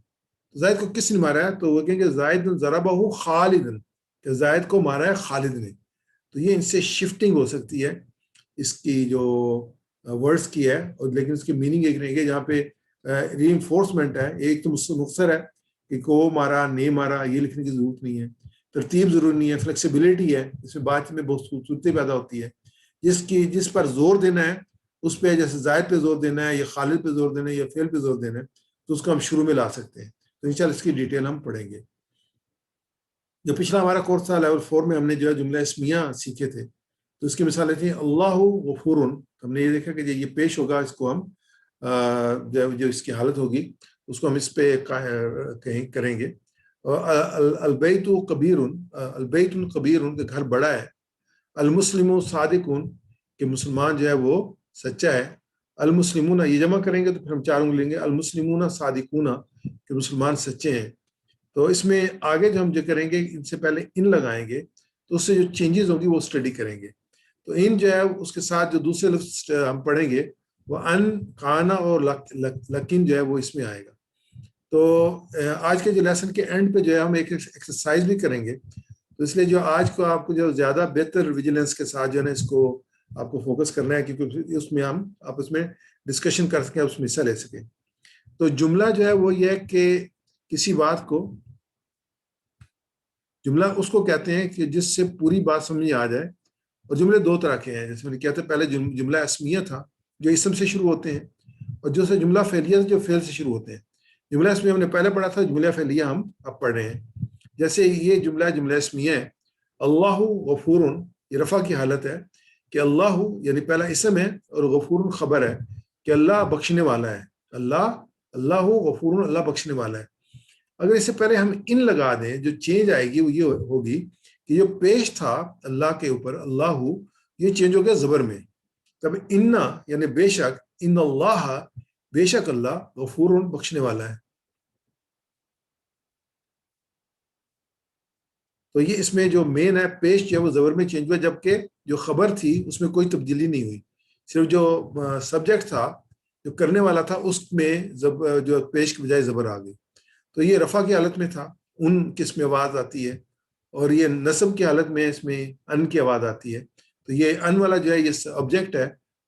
Speaker 1: زائد کو کس نے مارا ہے، تو وہ کہیں گے زائد ضربہ خالد، کہ زائد کو مارا ہے خالد نے. تو یہ ان سے شفٹنگ ہو سکتی ہے اس کی جو ورڈز کی ہے، اور لیکن اس کی میننگ ایک نہیں ہے. جہاں پہ ری انفورسمنٹ ہے، ایک تو مختصر ہے کہ کو مارا نہیں مارا یہ لکھنے کی ضرورت نہیں ہے، ترتیب ضروری نہیں ہے، فلیکسیبلٹی ہے، اس میں بات میں بہت خوبصورتی پیدا ہوتی ہے. جس پر زور دینا ہے اس پہ، جیسے زائد پہ زور دینا ہے یا خالد پہ زور دینا ہے یا فعل پہ زور دینا ہے، تو اس کو ہم شروع میں لا سکتے ہیں. تو انشاءاللہ اس کی ڈیٹیل ہم پڑھیں گے. جو پچھلا ہمارا کورس تھا لیول 4 میں ہم نے جو ہے جملہ اسمیہ سیکھے تھے، تو اس کی مثالیں تھیں اللہ غفور. ہم نے یہ دیکھا کہ یہ پیش ہوگا، اس کو ہم جو اس کی حالت ہوگی اس کو ہم اس پہ کہیں کریں گے. البیت کبیر، البیت کبیر کہ گھر بڑا ہے. المسلم صادقون کہ مسلمان جو ہے وہ سچا ہے. المسلمون یہ جمع کریں گے تو پھر ہم 4 انگلی لیں گے. المسلمون صادقون کہ مسلمان سچے ہیں. تو اس میں آگے جو ہم جو کریں گے ان سے پہلے ان لگائیں گے، تو اس سے جو چینجز ہوگی وہ اسٹڈی کریں گے. تو ان جو ہے اس کے ساتھ جو دوسرے لفظ ہم پڑھیں گے وہ ان، کانا اور لکن جو ہے وہ اس میں آئے گا. تو آج کے جو لیسن کے اینڈ پہ جو ہے ہم ایک ایکسرسائز بھی کریں گے. تو اس لیے جو آج کو آپ کو جو زیادہ بہتر ویجیلنس کے ساتھ جو ہے نا اس کو آپ کو فوکس کرنا ہے، کیونکہ اس میں ہم آپس میں ڈسکشن کر سکیں، اس میں حصہ لے سکیں. تو جملہ جو ہے وہ یہ ہے کہ کسی بات کو، جملہ اس کو کہتے ہیں کہ جس سے پوری بات سمجھ آ جائے. اور جملے 2 طرح کے ہیں، جیسے میں نے کہا تھا پہلے جملہ اسمیہ تھا جو اسم سے شروع ہوتے ہیں، اور جو جملہ فعلیہ جو فعل سے شروع ہوتے ہیں. جملہ اسمیہ ہم نے پہلے پڑھا تھا، جملہ فعلیہ ہم اب پڑھ رہے ہیں. جیسے یہ جملہ اسمیہ ہے اللہ غفور، یہ رفع کی حالت ہے کہ اللہ یعنی پہلا اسم ہے اور غفور خبر ہے کہ اللہ بخشنے والا ہے. اللہ غفور، اللہ بخشنے والا ہے. اگر اس سے پہلے ہم ان لگا دیں، جو چینج آئے گی وہ یہ ہوگی کہ جو پیش تھا اللہ کے اوپر اللہ، یہ چینج ہو گیا زبر میں. تب انا یعنی بے شک، ان اللہ بے شک اللہ غفور بخشنے والا ہے. تو یہ اس میں جو مین ہے پیش جو ہے وہ زبر میں چینج ہوا، جبکہ جو خبر تھی اس میں کوئی تبدیلی نہیں ہوئی، صرف جو سبجیکٹ تھا جو کرنے والا تھا اس میں جو پیش کے بجائے زبر آ گئی. تو یہ رفع کی حالت میں تھا، ان کس میں آواز آتی ہے، اور یہ نصب کی حالت میں اس میں ان کی آواز آتی ہے. تو یہ ان والا جو ہے یہ آبجیکٹ ہے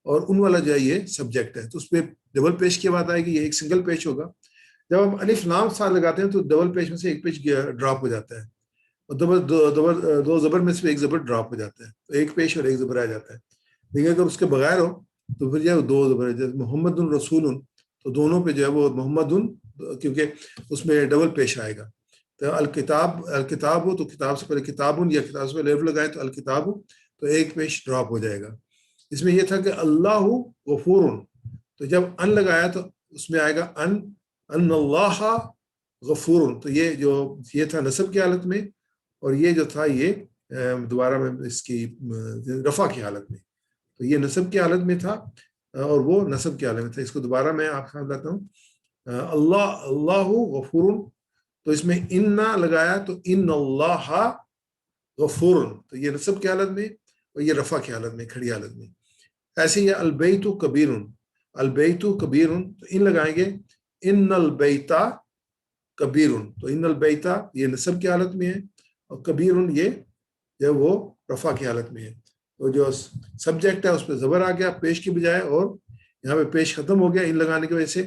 Speaker 1: اور ان والا جو ہے یہ سبجیکٹ ہے، تو اس پہ ڈبل پیش کی آواز آئے گی، یہ ایک سنگل پیش ہوگا. جب ہم الف لام ساتھ لگاتے ہیں تو ڈبل پیش میں سے ایک پیش ڈراپ ہو جاتا ہے، اور دو زبر میں سے ایک زبر ڈراپ ہو جاتا ہے، تو ایک پیش اور ایک زبر آ جاتا ہے. لیکن اگر اس کے بغیر ہو تو پھر جو ہے دو زبر، جیسے محمد الرسول، تو دونوں پہ جو ہے وہ محمد، کیونکہ اس میں ڈبل پیش آئے گا. تو الکتاب ہو تو کتاب سے پہلے کتابن، یا کتاب سے پہلے الف لگائے تو الکتاب، تو ایک پیش ڈراپ ہو جائے گا. اس میں یہ تھا کہ اللہ غفور، تو جب ان لگایا تو اس میں آئے گا ان اللہ غفور. تو یہ تھا نصب کی حالت میں، اور یہ جو تھا یہ دوبارہ میں اس کی رفع کی حالت میں. تو یہ نصب کی حالت میں تھا اور وہ نصب کی حالت میں تھا. اس کو دوبارہ میں آپ کو بتاتا ہوں. اللہ غفور، تو اس میں ان لگایا تو ان اللہ غفور، تو یہ نصب کی حالت میں اور یہ رفع کی حالت میں، کھڑی حالت میں. ایسے ہی البیت کبیر، البیت کبیر، تو ان لگائیں گے ان البیت کبیر، تو ان البیت یہ نصب کی حالت میں ہے اور کبیر یہ جو وہ رفع کی حالت میں ہے. تو جو سبجیکٹ ہے اس پہ زبر آ گیا پیش کی بجائے، اور یہاں پہ پیش ختم ہو گیا ان لگانے کی وجہ سے،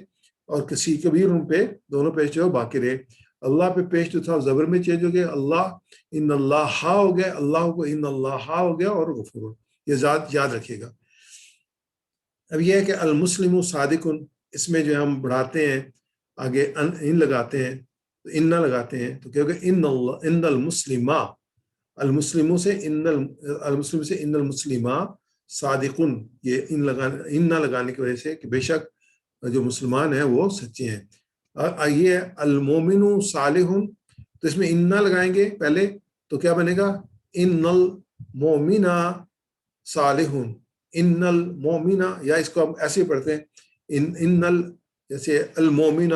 Speaker 1: اور کسی کبیر ان پہ دونوں پیش جو باقی رہے. اللہ پہ پیش جو تھا زبر میں چینج ہو گیا، اللہ ان اللہ ہو گیا، اللہ کو ان اللہ ہو گیا، اور غفور، یہ ذات یاد رکھیے گا. اب یہ ہے کہ المسلم صادق، اس میں جو ہم بڑھاتے ہیں آگے ان لگاتے ہیں، ان نہ لگاتے ہیں، تو کیونکہ ان المسلمہ، المسلموں سے المسلم سے ان المسلمہ صادقن، یہ ان نہ لگانے کی وجہ سے کہ بے شک جو مسلمان ہیں وہ سچے ہیں. یہ المومن صالح، تو اس میں ان نہ لگائیں گے پہلے تو کیا بنے گا ان المومن صالح، ان المومن، یا اس کو ہم ایسے ہی پڑھتے ہیں جیسے المومن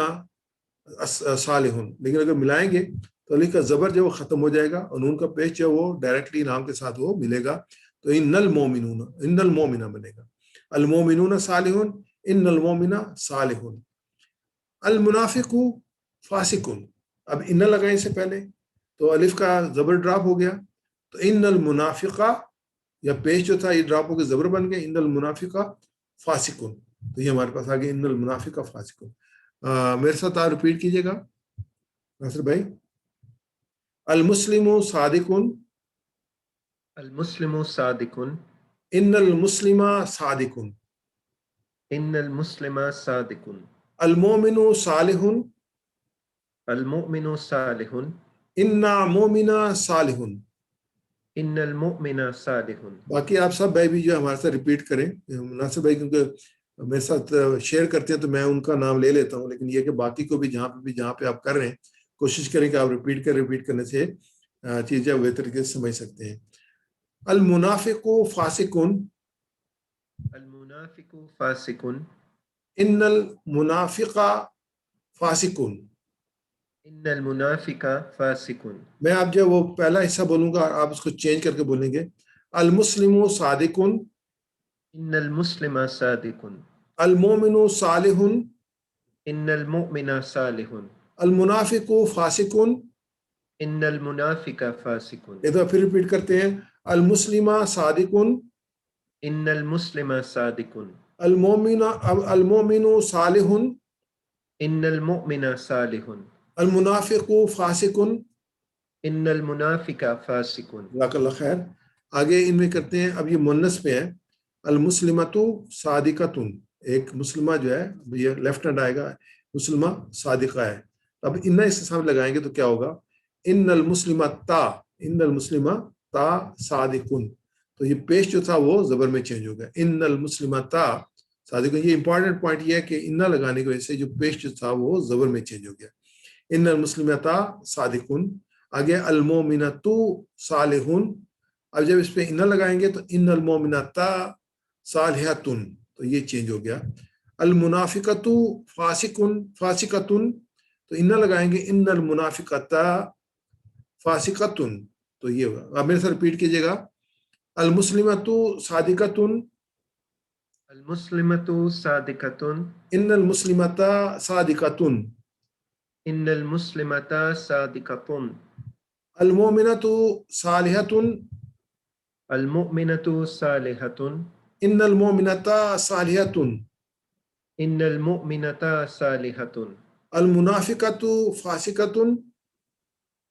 Speaker 1: صالح، لیکن اگر ملائیں گے تو علی کا زبر جو وہ ختم ہو جائے گا اور نون کا پیش جو وہ ڈائریکٹلی نام کے ساتھ وہ ملے گا، تو ان المومن بنے گا. المومنون صالح، ان المومن صالح. المنافق فاسق، اب ان لگائیں سے پہلے تو الف کا زبر ڈراپ ہو گیا، تو ان المنافقہ یا پیش جو تھا یہ ڈراپ ہو کے زبر بن گیا، ان المنافقہ فاسق. تو یہ ہمارے پاس آگے ان المنافقہ فاسق. میرے ساتھ آپ ریپیٹ کیجیے گا ناصر بھائی. المسلم صادق،
Speaker 3: المسلم صادق،
Speaker 1: ان المسلم صادق،
Speaker 3: ان المسلم صادق،
Speaker 1: المومن صالح،
Speaker 3: المؤمن صالح،
Speaker 1: ان مومن صالح.
Speaker 3: ان المؤمن صالح.
Speaker 1: باقی آپ سب بھائی بھی جو ہمارے ساتھ ریپیٹ کریں. ناصر بھائی کیونکہ میرے ساتھ شیئر کرتے ہیں تو میں ان کا نام لے لیتا ہوں، لیکن یہ کہ باقی کو بھی جہاں پہ آپ کر رہے ہیں کوشش کریں کہ آپ ریپیٹ کرنے سے چیزیں بہتر طریقے سے سمجھ سکتے ہیں. المنافق فاسق،
Speaker 3: المنافق فاسق،
Speaker 1: ان المنافق فاسق.
Speaker 3: ان المنافق فاسق.
Speaker 1: میں آپ جو وہ پہلا حصہ بولوں گا آپ اس کو چینج کر کے بولیں گے. المسلم صادق،
Speaker 3: ان المسلم صادق،
Speaker 1: المومن صالح،
Speaker 3: ان المؤمن صالح،
Speaker 1: المنافق فاسق.
Speaker 3: ان المنافق فاسق.
Speaker 1: ایک دفعہ پھر ریپیٹ کرتے ہیں. المسلم صادق،
Speaker 3: ان المسلم صادق،
Speaker 1: المومن صالح،
Speaker 3: ان المؤمن صالح،
Speaker 1: المنافق فاسق.
Speaker 3: ان المنافق فاسق.
Speaker 1: جزاک اللہ خیر. آگے ان میں کرتے ہیں. اب یہ مؤنث پہ ہے. المسلمۃ صادقۃ، ایک مسلمہ جو ہے یہ لیفٹ ہینڈ آئے گا، مسلمہ صادقہ ہے. اب ان اس کے سامنے لگائیں گے تو کیا ہوگا ان المسلمتا، ان المسلمتا صادقن. تو یہ پیش جو تھا وہ زبر میں چینج ہو گیا. ان المسلمتا صادقن. یہ امپورٹنٹ پوائنٹ یہ ہے کہ ان لگانے کی وجہ سے جو پیش جو تھا وہ زبر میں چینج ہو گیا. ان المسلمتا صادقن. آگے المومنۃ صالحون. اب جب اس پہ ان لگائیں گے تو ان المومنتا صالحۃن، تو یہ چینج ہو گیا. المنافقۃ فاسقۃ، تو ان لگائیں گے ان المنافقۃ فاسقۃ. تو یہ ہوگا. آپ میرے ساتھ ریپیٹ کیجیے گا. المسلمۃ صادقۃ.
Speaker 3: المسلمۃ صادقۃ.
Speaker 1: ان المسلمۃ صادقۃ.
Speaker 3: ان المسلمۃ صادقۃ.
Speaker 1: المؤمنۃ صالحۃ.
Speaker 3: المؤمنۃ صالحۃ.
Speaker 1: ان المؤمنۃ صالحۃ.
Speaker 3: ان المؤمنۃ صالحۃ.
Speaker 1: المنافقۃ فاسقۃ.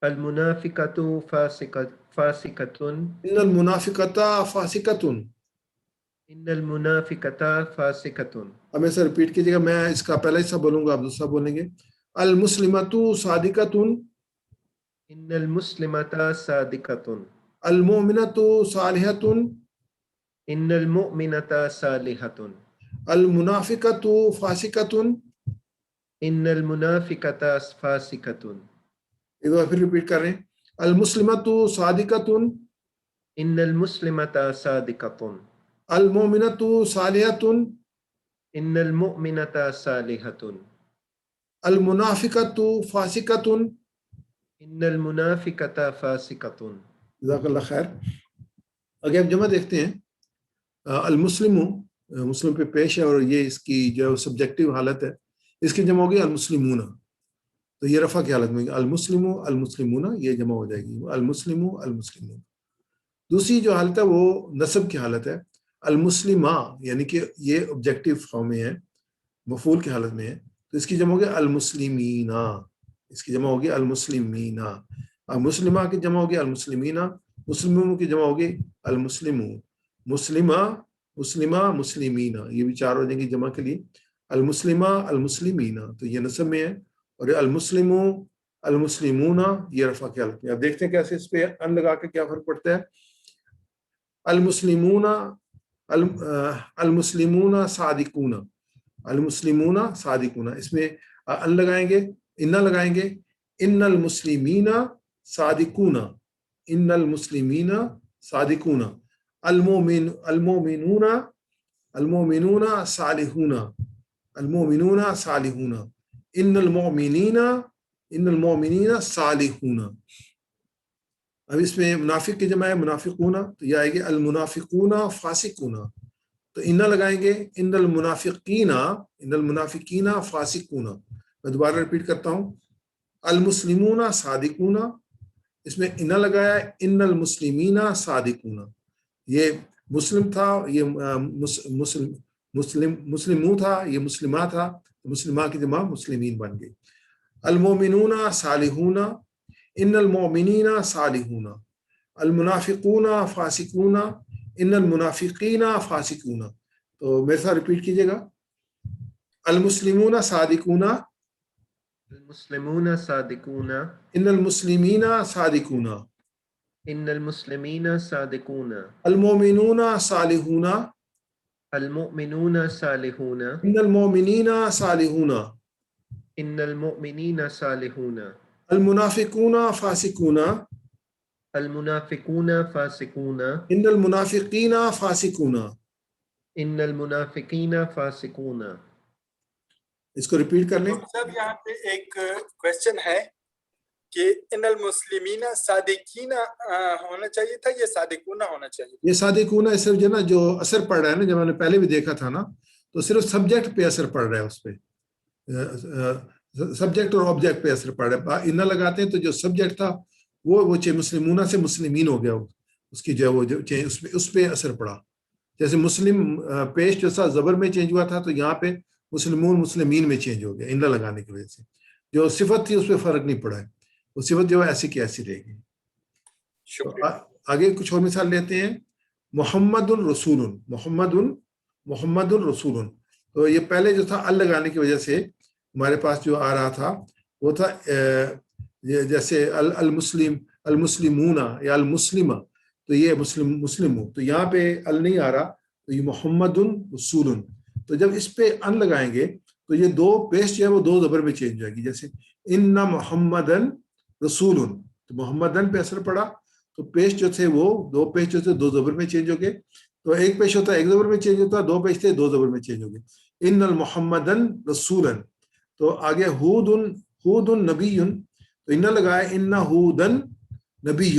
Speaker 3: المنافقۃ فاسقۃ.
Speaker 1: ان المنافقۃ فاسقۃ.
Speaker 3: ان المنافقۃ فاسقۃ.
Speaker 1: اب میں سے ریپیٹ کیجیے گا. میں اس کا پہلا حصہ بولوں گا, آپ دوسرا بولیں گے. المسلمۃ صادقۃ.
Speaker 3: ان المسلمۃ صادقۃ.
Speaker 1: المؤمنۃ صالحۃ.
Speaker 3: ان المؤمنۃ صالحۃ.
Speaker 1: المنافقۃ فاسقۃ.
Speaker 3: ان المنافقۃ فاسقۃ.
Speaker 1: ایک بار پھر ریپیٹ کر رہے ہیں. المسلمۃ صادقۃ.
Speaker 3: ان المسلمۃ صادقۃ.
Speaker 1: المؤمنۃ صالحۃ.
Speaker 3: ان المؤمنۃ صالحۃ.
Speaker 1: المنافقۃ فاسقۃ.
Speaker 3: ان المنافقۃ فاسقۃ.
Speaker 1: جزاک اللہ خیر. اگر آپ جمع دیکھتے ہیں, المسلم مسلم پہ پیش ہے, اور یہ اس کی جو سبجیکٹیو حالت ہے, اس کی جمع ہوگی المسلمون. تو یہ رفع کی حالت میں المسلم المسلمون, یہ جمع ہو جائے گی المسلم المسلمون. دوسری جو حالت ہے وہ نصب کی حالت ہے, المسلمہ, یعنی کہ یہ آبجیکٹیو فارم میں ہے, مفعول کی حالت میں ہے, تو اس کی جمع ہوگی المسلمین. اس کی جمع ہوگی المسلمین. مسلمہ کی جمع ہوگی المسلمین. مسلموں کی جمع ہوگی المسلمون. مسلمہ مسلمہ مسلمین, یہ بھی چار ہو جائیں گی جمع کے لیے. المسلمہ المسلمین, تو یہ نصب میں ہے, اور المسلم المسلمون یہ رفع کی حالت میں. اب دیکھتے ہیں کیسے اس پہ ان لگا کے کیا فرق پڑتا ہے. المسلمون المسلمون صادقون. المسلمون صادقون, اس میں ان لگائیں گے, انا لگائیں گے. ان المسلمین صادقون. ان المسلمین صادقون. المؤمنون المؤمنون صالحون. المؤمنون صالحون. ان المؤمنین صالحون. اب اس میں منافق کی جمع ہے منافقون, تو یہ آئے گی المنافقون فاسقون. تو انا لگائیں گے. ان المنافقین فاسقون. میں دوبارہ ریپیٹ کرتا ہوں. المسلمون صادقون, اس میں انا لگایا. ان المسلمین صادقون, یہ مسلم تھا, یہ مسلموں تھا, یہ مسلمہ تھا, مسلمہ کی جمع مسلمین بن گئی. المؤمنون صالحون. ان المؤمنین صالحون. المنافقون فاسقون. ان المنافقین فاسقون. تو میرے ساتھ ریپیٹ کیجیے گا. المسلمون صادقون.
Speaker 3: المسلمون صادقون.
Speaker 1: ان المسلمین صادقون.
Speaker 3: ان المسلمین صادقون.
Speaker 1: المؤمنون صالحون.
Speaker 3: المؤمنون صالحون.
Speaker 1: ان المؤمنین صالحون.
Speaker 3: ان المؤمنین صالحون.
Speaker 1: المنافقون فاسقون.
Speaker 3: المنافقون فاسقون.
Speaker 1: ان المنافقین فاسقون.
Speaker 3: ان المنافقین فاسقون.
Speaker 1: اس کو ریپیٹ کر لیں.
Speaker 4: صاحب یہاں پہ ایک کویسچن ہے کہ ان المسلمین صادقین ہونا چاہیے تھا یا صادقون ہونا چاہیے؟
Speaker 1: یہ صادقون ہے صرف جو نا جو اثر پڑ رہا ہے نا, جب میں نے پہلے بھی دیکھا تھا نا, تو صرف سبجیکٹ پہ اثر پڑ رہا ہے, اس پہ سبجیکٹ اور آبجیکٹ پہ اثر پڑ رہا ہے. انا لگاتے ہیں تو جو سبجیکٹ تھا وہ مسلمونہ سے مسلمین ہو گیا, اس کی جو وہ اس پہ اثر پڑا. جیسے مسلم پیش جو سا زبر میں چینج ہوا تھا, تو یہاں پہ مسلمون مسلمین میں چینج ہو گیا انا لگانے کی وجہ سے. جو صفت تھی اس پہ فرق نہیں پڑا ہے, وہ صفت جو ہے ایسی کی ایسی رہے گی. آگے کچھ اور مثال لیتے ہیں. محمد الرسول. محمد الرسول, تو یہ پہلے جو تھا ال لگانے کی وجہ سے ہمارے پاس جو آ رہا تھا وہ تھا جیسے المسلمون یا المسلمہ, تو یہ مسلم, تو یہاں پہ ال نہیں آ رہا, تو یہ محمد رسول. تو جب اس پہ ان لگائیں گے تو یہ دو پیش جو ہے وہ دو زبر میں چینج ہو جائے گی. جیسے ان محمدن رسول, تو محمدن پہ اثر پڑا, تو پیش جو تھے وہ دو پیش جو تھے دو زبر میں چینج ہو گئے. تو ایک پیش ہوتا ہے ایک زبر میں چینج ہوتا ہے, دو پیش تھے دو زبر میں چینج ہو گئے. ان المحمدن رسولن. تو آگے ہود نبی, تو انہا لگایا ان ہودن نبی.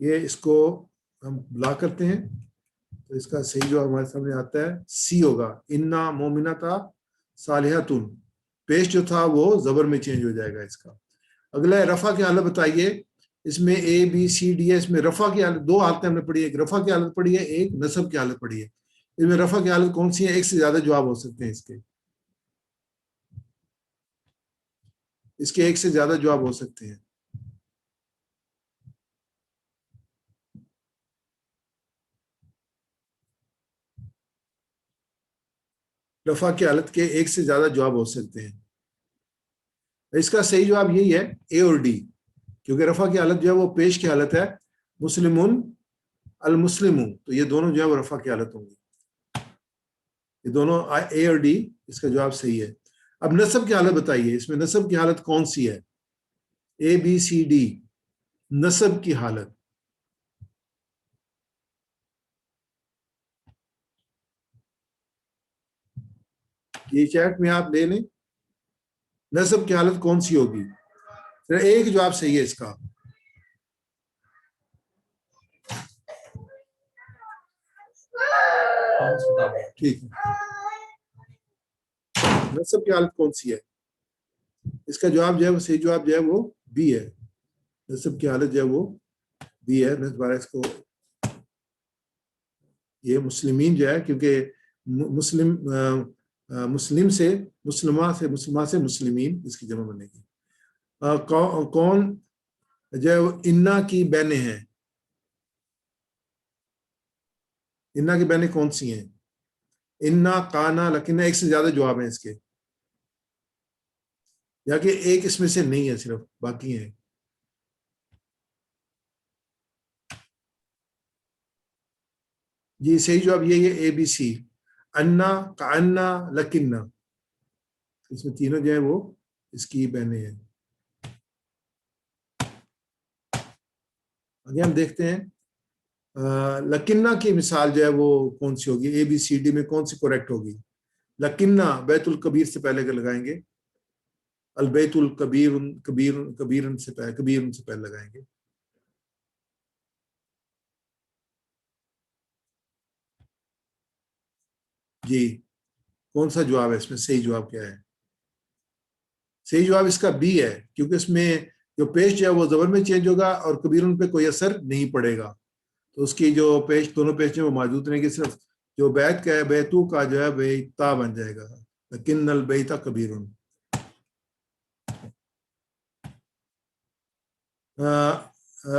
Speaker 1: یہ اس کو ہم بلا کرتے ہیں تو اس کا صحیح جو ہمارے سامنے آتا ہے سی ہوگا، انا مومنتا صالحتن، پیش جو تھا وہ زبر میں چینج ہو جائے گا اس کا۔ اگلا ہے رفع کی حالت بتائیے، اس میں اے بی سی ڈی ہے، اس میں رفع کی حالت دو حالتیں ہم نے پڑھی ہے، ایک رفع کی حالت پڑھی ہے، ایک نصب کی حالت پڑھی ہے۔ اس میں رفع کی حالت کون سی ہے؟ ایک سے زیادہ جواب ہو سکتے ہیں اس کے ایک سے زیادہ جواب ہو سکتے ہیں۔ رفع کی حالت کے ایک سے زیادہ جواب ہو سکتے ہیں۔ اس کا صحیح جواب یہی ہے اے اور ڈی، کیونکہ رفع کی حالت جو ہے وہ پیش کی حالت ہے، مسلمون المسلمون، تو یہ دونوں جو ہے وہ رفع کی حالت ہوں گی، یہ دونوں اے اور ڈی، اس کا جواب صحیح ہے۔ اب نصب کی حالت بتائیے، اس میں نصب کی حالت کون سی ہے؟ اے بی سی ڈی، نصب کی حالت۔ یہ چیٹ میں آپ لے لیں، نصب کی حالت کون سی ہوگی؟ ایک جواب صحیح ہے اس کا، ٹھیک ہے۔ نصب کی حالت کون سی ہے؟ اس کا جواب جو ہے وہ صحیح جواب جو ہے وہ بی ہے، نصب کی حالت جو ہے وہ بی ہے۔ دوبارہ اس کو، یہ مسلمین جو ہے، کیونکہ مسلم سے مسلمہ سے مسلمین اس کی جمع بنے گی۔ کون جو ہے وہ انا کی بہنیں ہیں؟ انا کی بہنیں کون سی ہیں؟ انا، کانا، لکنا، ایک سے زیادہ جواب ہیں اس کے، یا کہ ایک اس میں سے نہیں ہے، صرف باقی ہیں۔ جی صحیح جواب یہی ہے اے بی سی، انا، کانا، لکنا، اس میں تینوں جو ہے وہ اس کی بہنیں ہیں۔ آگے ہم دیکھتے ہیں لکنہ کی مثال جو ہے وہ کون سی ہوگی، اے بی سی ڈی میں کون سی کریکٹ ہوگی؟ لکنہ بیت الکبیر سے پہلے لگائیں گے، البیت الکبیر کبیر سے پہلے لگائیں گے۔ جی کون سا جواب ہے اس میں؟ صحیح جواب کیا ہے؟ صحیح جواب اس کا بی ہے، کیونکہ اس میں جو پیش جو ہے وہ زبر میں چینج ہوگا اور کبیرن پہ کوئی اثر نہیں پڑے گا، تو اس کی جو پیش، دونوں پیش جو موجود رہیں گے، صرف جو بیت کا ہے، بیتو کا جو ہے بیتا بن جائے گا، لیکن البیتا کبیرن۔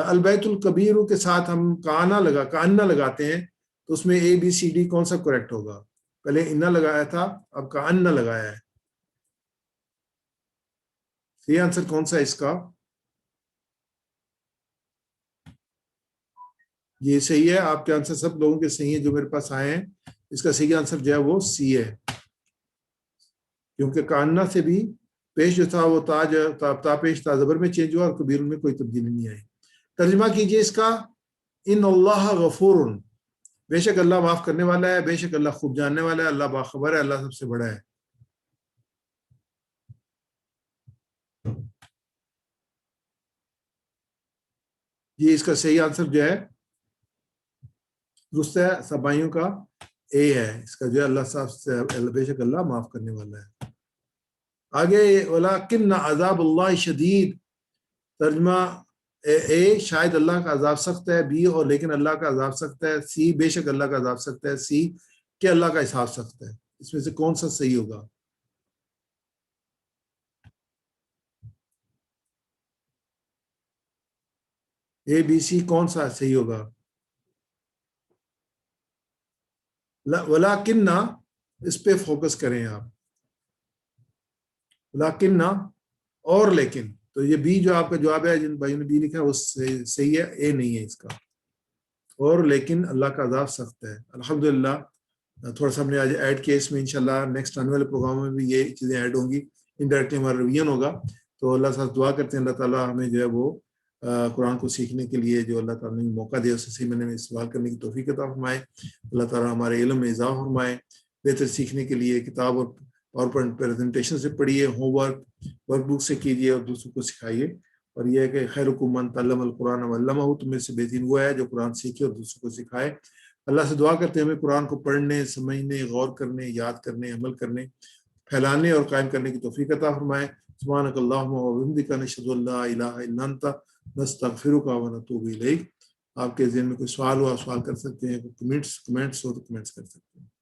Speaker 1: البیت الکبیر کے ساتھ ہم کانا لگاتے ہیں، تو اس میں اے بی سی ڈی کون سا کریکٹ ہوگا؟ پہلے انا لگایا تھا، اب کانا لگایا ہے، صحیح آنسر کون سا ہے اس کا؟ یہ صحیح ہے، آپ کے آنسر سب لوگوں کے صحیح ہیں جو میرے پاس آئے ہیں۔ اس کا صحیح آنسر جو ہے وہ سی ہے، کیونکہ کاننا سے بھی پیش جو تھا وہ تا پیش تا زبر میں چینج ہوا اور کبیر میں کوئی تبدیلی نہیں آئی۔ ترجمہ کیجئے اس کا، ان اللہ غفور، بے شک اللہ معاف کرنے والا ہے، بے شک اللہ خوب جاننے والا ہے، اللہ باخبر ہے، اللہ سب سے بڑا ہے۔ یہ اس کا صحیح آنسر جو ہے درست ہے، سبائیوں کا اے ہے، اس کا جو ہے اللہ صاحب سے، بے شک اللہ معاف کرنے والا ہے۔ آگے وَلَكِنَّ عذاب اللہ شدید، ترجمہ اے شاید اللہ کا عذاب سخت ہے، بی اور لیکن اللہ کا عذاب سخت ہے، سی بے شک اللہ کا عذاب سخت ہے، سی کہ اللہ کا حساب سخت ہے۔ اس میں سے کون سا صحیح ہوگا؟ اے بی سی کون سا صحیح ہوگا؟ وَلَكِنَّ، اس پہ فوکس کریں آپ، وَلَكِنَّ اور لیکن، تو یہ بی جو آپ کا جواب ہے، جن بھائیوں نے بی لکھا ہے وہ صحیح ہے، اے نہیں ہے اس کا، اور لیکن اللہ کا عذاب سخت ہے۔ الحمدللہ تھوڑا سا ہم نے آج ایڈ کیا، اس میں انشاءاللہ نیکسٹ آنے والے پروگرام میں بھی یہ چیزیں ایڈ ہوں گی، انڈائریکٹلی ہمارا ریویژن ہوگا۔ تو اللہ سے دعا کرتے ہیں اللہ تعالیٰ ہمیں جو ہے وہ قرآن کو سیکھنے کے لیے جو اللہ تعالیٰ نے موقع دیا، اس سے صحیح میں سوال کرنے کی توفیق عطا فرمائے۔ اللہ تعالیٰ ہمارے علم میں اضافہ فرمائے، بہتر سیکھنے کے لیے کتاب اور پاور پوائنٹ پریزنٹیشن سے پڑھیے، ہوم ورک بک سے کیجیے اور دوسروں کو سکھائیے۔ اور یہ ہے کہ خیرکم من تعلم القرآن وعلمہ، تم میں سے بہترین وہ ہے جو قرآن سیکھے اور دوسروں کو سکھائے۔ اللہ سے دعا کرتے ہیں ہمیں قرآن کو پڑھنے، سمجھنے، غور کرنے، یاد کرنے، عمل کرنے، پھیلانے اور قائم کرنے کی توفیق عطا فرمائے۔ سبحانک اللہم وبحمدک، نشہد ان لا الہ الا انت، نستغفرک ونتوب الیک۔ آپ کے ذہن میں کوئی سوال ہو آپ سوال کر سکتے ہیں، کمنٹس ہو تو کمنٹس کر سکتے ہیں۔